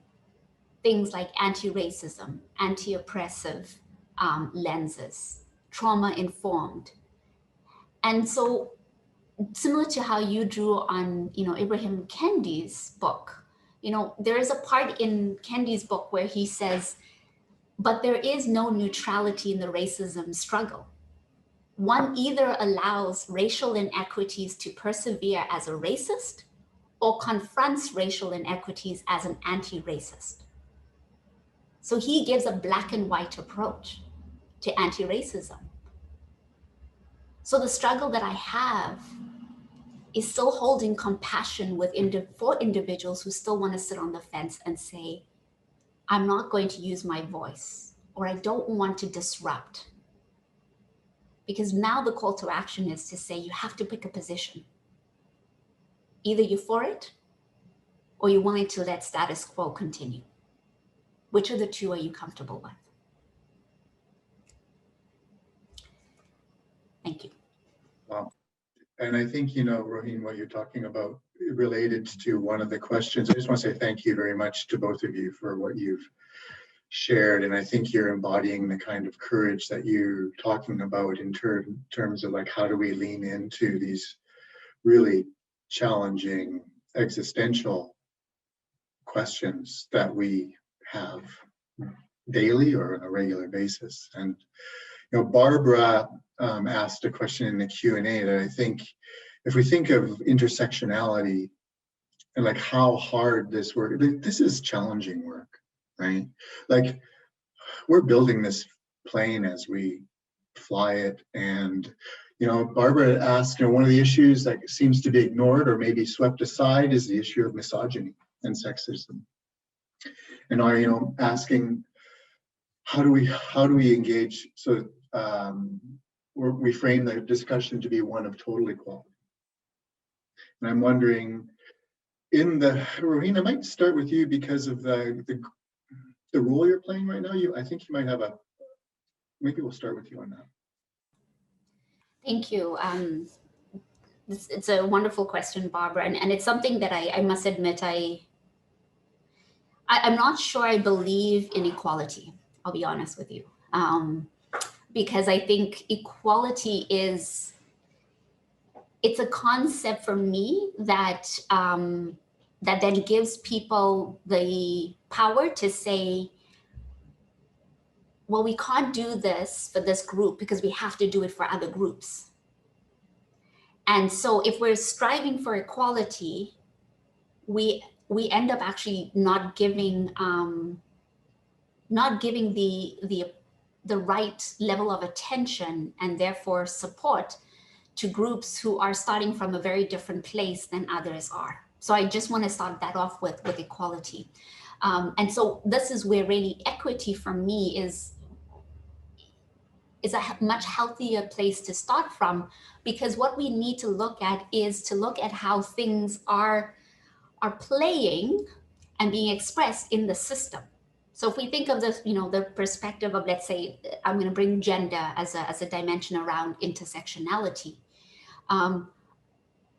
things like anti-racism, anti-oppressive lenses, trauma-informed. And so similar to how you drew on, Ibrahim Kendi's book, there is a part in Kendi's book where he says, but there is no neutrality in the racism struggle. One either allows racial inequities to persevere as a racist or confronts racial inequities as an anti-racist. So he gives a black and white approach to anti-racism. So the struggle that I have is still holding compassion for individuals who still want to sit on the fence and say, I'm not going to use my voice, or I don't want to disrupt. Because now the call to action is to say, you have to pick a position. Either you're for it, or you're willing to let status quo continue. Which of the two are you comfortable with? Thank you. Wow. And I think, Roheen, what you're talking about related to one of the questions. I just want to say thank you very much to both of you for what you've shared. And I think you're embodying the kind of courage that you're talking about in terms of like, how do we lean into these really challenging existential questions that we have daily or on a regular basis. And Barbara asked a question in the Q&A that I think, if we think of intersectionality and like how hard this work, this is challenging work, right? Like we're building this plane as we fly it, and Barbara asked, one of the issues that seems to be ignored or maybe swept aside is the issue of misogyny and sexism. And asking, how do we engage so we frame the discussion to be one of total equality. And I'm wondering, Roheen, I might start with you because of the role you're playing right now. I think you might have maybe we'll start with you on that. Thank you. It's a wonderful question, Barbara, and it's something that I must admit I'm not sure I believe in equality. I'll be honest with you, because I think equality it's a concept for me that that then gives people the power to say, well, we can't do this for this group because we have to do it for other groups. And so if we're striving for equality, we end up actually not giving the right level of attention and therefore support to groups who are starting from a very different place than others are. So I just want to start that off with equality. And so this is where really equity for me is a much healthier place to start from, because what we need to look at is to look at how things are playing and being expressed in the system. So if we think of this, the perspective of, let's say, I'm going to bring gender as a dimension around intersectionality.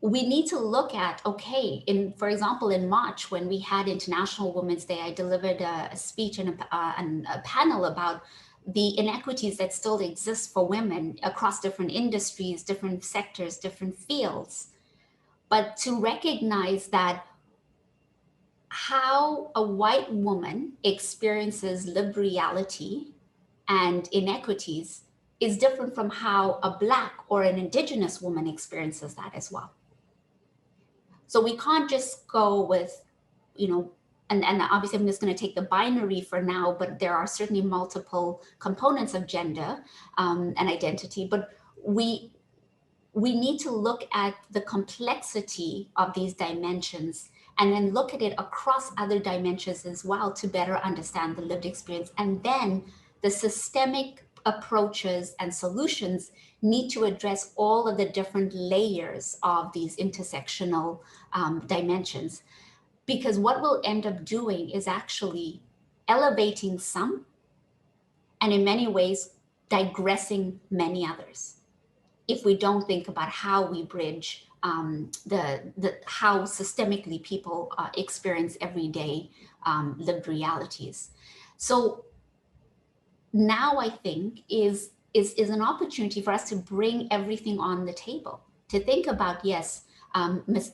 We need to look at, okay, for example, in March, when we had International Women's Day, I delivered a speech and a panel about the inequities that still exist for women across different industries, different sectors, different fields. But to recognize that how a white woman experiences lived reality and inequities is different from how a Black or an Indigenous woman experiences that as well. So we can't just go with, and obviously I'm just going to take the binary for now, but there are certainly multiple components of gender and identity, but we need to look at the complexity of these dimensions and then look at it across other dimensions as well to better understand the lived experience. And then the systemic approaches and solutions need to address all of the different layers of these intersectional dimensions. Because what we'll end up doing is actually elevating some, and in many ways, digressing many others, if we don't think about how we bridge how systemically people experience everyday lived realities. So now I think is an opportunity for us to bring everything on the table, to think about, yes,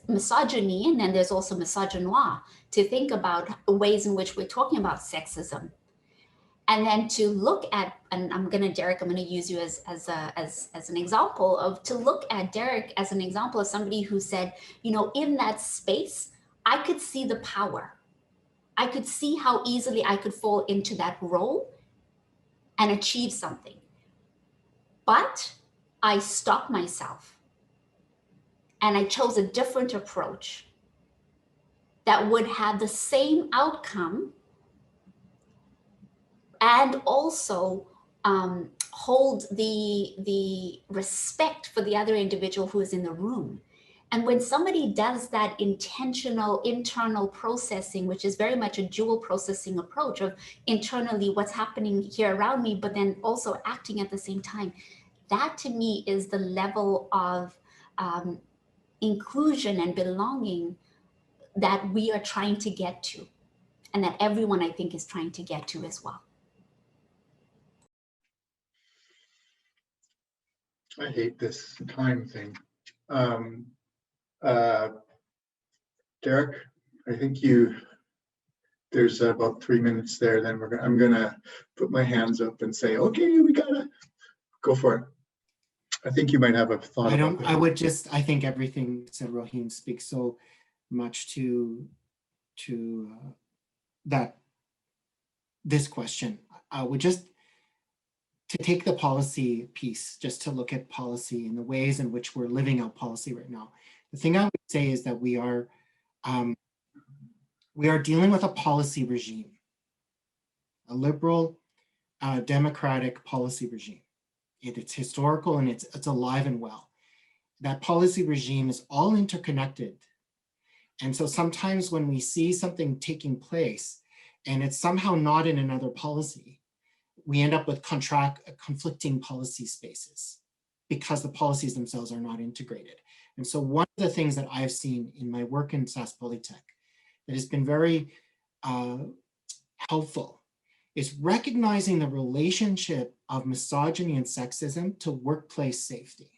misogyny, and then there's also misogynoir, to think about ways in which we're talking about sexism. And then to look at, and Derek, I'm going to use you as an example to look at Derek as an example of somebody who said, in that space, I could see the power. I could see how easily I could fall into that role and achieve something. But I stopped myself and I chose a different approach that would have the same outcome and also hold the respect for the other individual who is in the room. And when somebody does that intentional internal processing, which is very much a dual processing approach of internally what's happening here around me, but then also acting at the same time, that to me is the level of inclusion and belonging that we are trying to get to, and that everyone, I think, is trying to get to as well. I hate this time thing. Derek, I think you there's about 3 minutes there, then I'm gonna put my hands up and say, okay, we gotta go for it. I think you might have a thought about that. I think everything said Roheen speaks so much to that this question. Would just to take the policy piece, just to look at policy and the ways in which we're living out policy right now. The thing I would say is that we are dealing with a policy regime, a liberal, democratic policy regime. It's historical and it's alive and well. That policy regime is all interconnected. And so sometimes when we see something taking place and it's somehow not in another policy, we end up with conflicting policy spaces because the policies themselves are not integrated. And so one of the things that I've seen in my work in SAS Polytech that has been very helpful is recognizing the relationship of misogyny and sexism to workplace safety.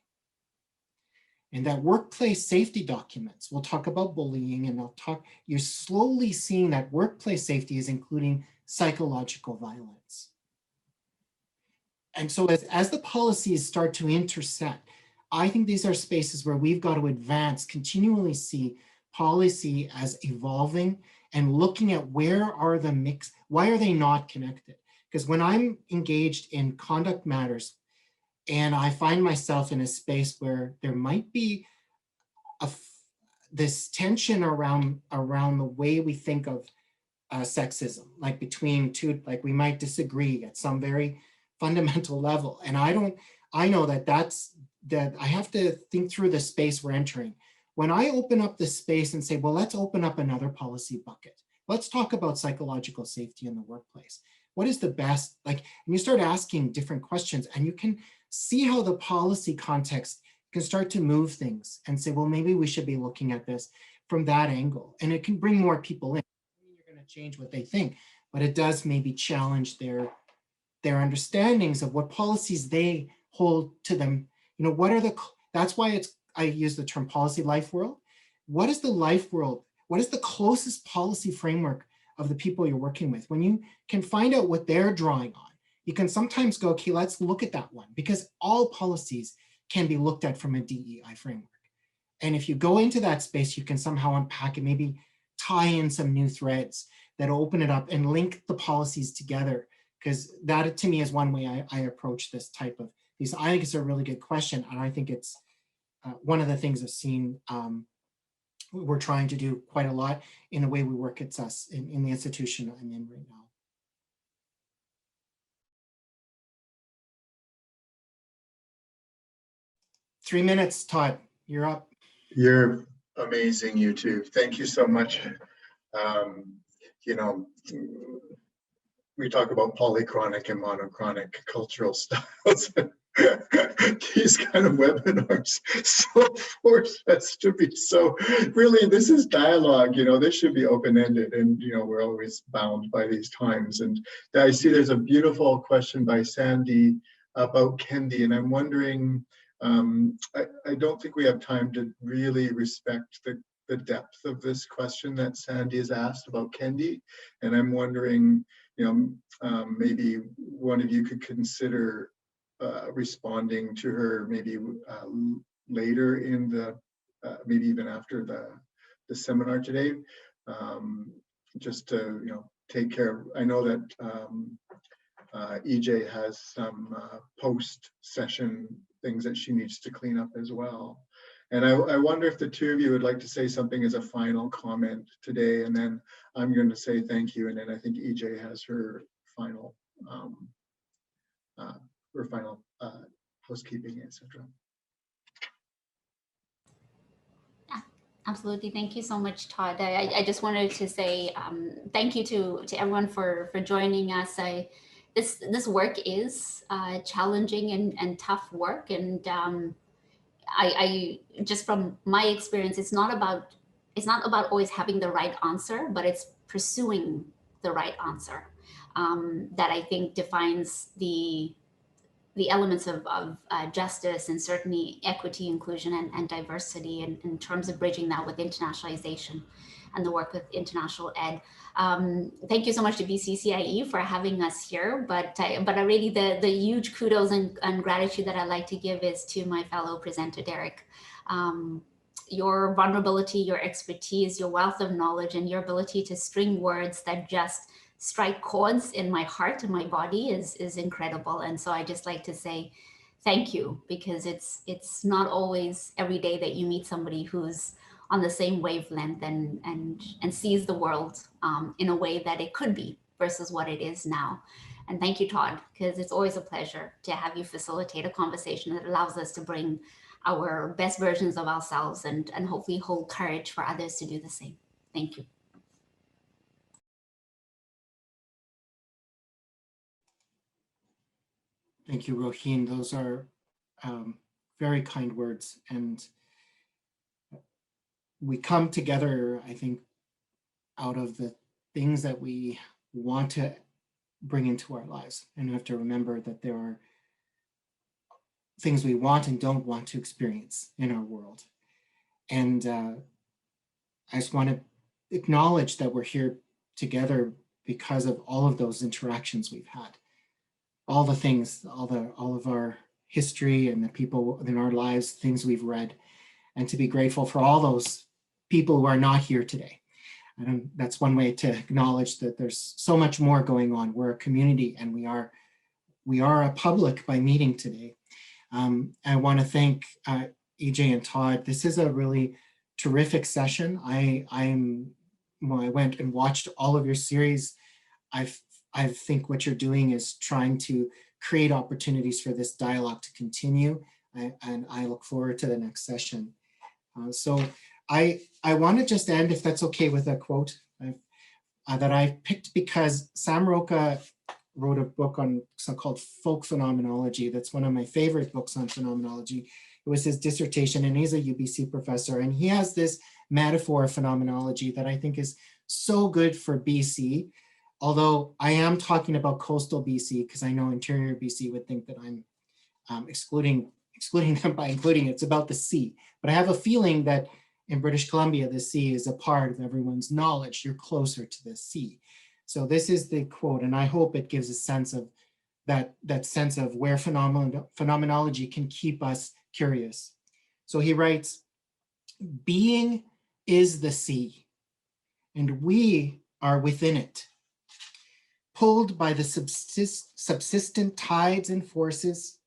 And that workplace safety documents, we'll talk about bullying and you're slowly seeing that workplace safety is including psychological violence. And so as the policies start to intersect, I think these are spaces where we've got to advance, continually see policy as evolving and looking at where are the mix, why are they not connected? Because when I'm engaged in conduct matters and I find myself in a space where there might be this tension around the way we think of sexism, like between two, like we might disagree at some very fundamental level. And I know that I have to think through the space we're entering. When I open up this space and say, well, let's open up another policy bucket. Let's talk about psychological safety in the workplace. What is the best, and you start asking different questions and you can see how the policy context can start to move things and say, well, maybe we should be looking at this from that angle. And it can bring more people in. You're going to change what they think, but it does maybe challenge their understandings of what policies they hold to them. That's why I use the term policy life world. What is the life world? What is the closest policy framework of the people you're working with? When you can find out what they're drawing on, you can sometimes go, okay, let's look at that one, because all policies can be looked at from a DEI framework. And if you go into that space, you can somehow unpack it, maybe tie in some new threads that open it up and link the policies together. Because that, to me, is one way I approach this type of piece. I think it's a really good question. And I think it's one of the things I've seen we're trying to do quite a lot in the way we work at SAS in the institution I'm in right now. Three minutes, Todd, you're up. You're amazing, you two. Thank you so much. We talk about polychronic and monochronic cultural styles. These kind of webinars so force us to be so, really, this is dialogue, this should be open-ended, and we're always bound by these times. And I see there's a beautiful question by Sandy about Kendi, and I'm wondering, I don't think we have time to really respect the depth of this question that Sandy has asked about Kendi, and I'm wondering, maybe one of you could consider responding to her maybe later in the, maybe even after the seminar today, just to take care. I know that EJ has some post-session things that she needs to clean up as well. And I wonder if the two of you would like to say something as a final comment today, and then I'm going to say thank you, and then I think EJ has her final housekeeping, etc. Yeah, absolutely. Thank you so much, Todd. I just wanted to say thank you to everyone for joining us. This work is challenging and tough work, and I just from my experience, it's not about always having the right answer, but it's pursuing the right answer that I think defines the elements of justice and certainly equity, inclusion, and diversity in terms of bridging that with internationalization. and the work with international ed. Thank you so much to BCCIE for having us here, but really the huge kudos and gratitude that I'd like to give is to my fellow presenter, Derek. Your vulnerability, your expertise, your wealth of knowledge, and your ability to string words that just strike chords in my heart and my body is incredible. And so I just like to say thank you, because it's not always every day that you meet somebody who's on the same wavelength and sees the world in a way that it could be versus what it is now. And thank you, Todd, because it's always a pleasure to have you facilitate a conversation that allows us to bring our best versions of ourselves and hopefully hold courage for others to do the same. Thank you. Thank you, Roheen. Those are very kind words. And we come together, I think, out of the things that we want to bring into our lives. And we have to remember that there are things we want and don't want to experience in our world. And I just want to acknowledge that we're here together because of all of those interactions we've had. All the things, all of our history and the people in our lives, things we've read, and to be grateful for all those people who are not here today. And that's one way to acknowledge that there's so much more going on. We're a community, and we are a public by meeting today. I want to thank EJ and Todd. This is a really terrific session. I went and watched all of your series. I think what you're doing is trying to create opportunities for this dialogue to continue, and I look forward to the next session. So I want to just end, if that's okay, with a quote that I picked because Sam Roca wrote a book on called Folk Phenomenology. That's one of my favorite books on phenomenology. It was his dissertation, and he's a UBC professor, and he has this metaphor of phenomenology that I think is so good for BC. Although I am talking about coastal BC, because I know interior BC would think that I'm excluding them by including it. It's about the sea. But I have a feeling that in British Columbia, the sea is a part of everyone's knowledge. You're closer to the sea. So this is the quote, and I hope it gives a sense of that sense of where phenomenology can keep us curious. So he writes, "Being is the sea, and we are within it. Pulled by the subsistent tides and forces,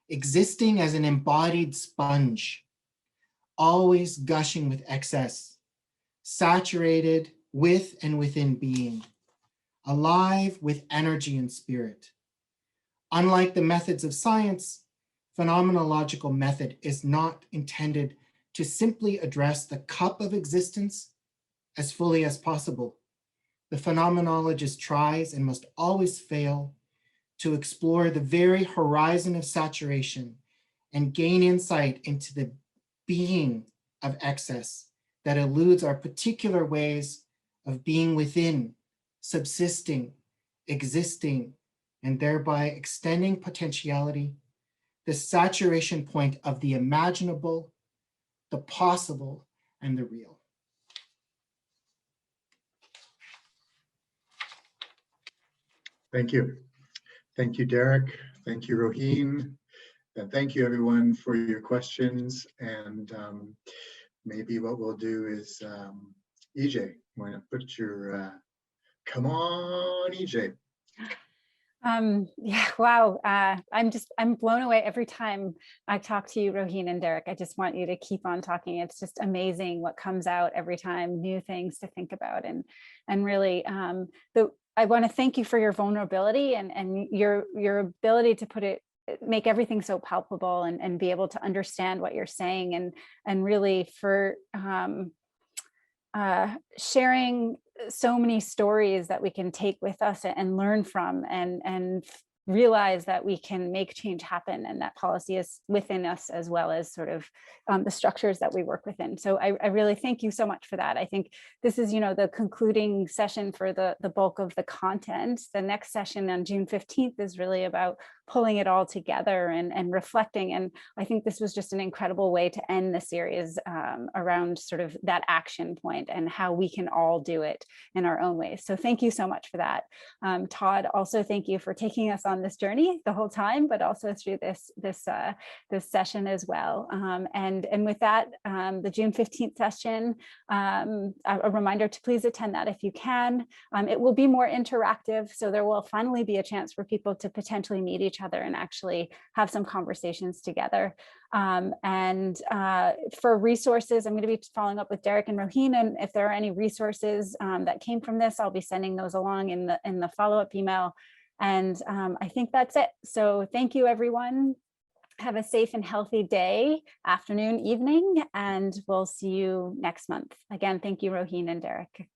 existing as an embodied sponge, always gushing with excess, saturated with and within being, alive with energy and spirit. Unlike the methods of science, phenomenological method is not intended to simply address the cup of existence as fully as possible. The phenomenologist tries and must always fail to explore the very horizon of saturation and gain insight into the being of excess that eludes our particular ways of being within, subsisting, existing, and thereby extending potentiality, the saturation point of the imaginable, the possible, and the real." Thank you. Thank you, Derek. Thank you, Roheen. And thank you, everyone, for your questions. And maybe what we'll do is, EJ, why not put your, come on, EJ. Yeah, wow. I'm blown away every time I talk to you, Roheen and Derek. I just want you to keep on talking. It's just amazing what comes out every time, new things to think about. And really, I want to thank you for your vulnerability and your ability to make everything so palpable and be able to understand what you're saying and really for sharing so many stories that we can take with us and learn from and realize that we can make change happen, and that policy is within us as well as sort of the structures that we work within. So I really thank you so much for that. I think this is, the concluding session for the bulk of the content. The next session on June 15th is really about pulling it all together and reflecting. And I think this was just an incredible way to end the series around sort of that action point and how we can all do it in our own ways. So thank you so much for that. Todd, also thank you for taking us on this journey the whole time, but also through this session as well. And with that, the June 15th session, a reminder to please attend that if you can. It will be more interactive, so there will finally be a chance for people to potentially meet each other and actually have some conversations together. For resources, I'm going to be following up with Derek and Roheen, and if there are any resources that came from this, I'll be sending those along in the follow-up email. And I think that's it. So thank you, everyone. Have a safe and healthy day, afternoon, evening, and we'll see you next month. Again, thank you, Roheen and Derek.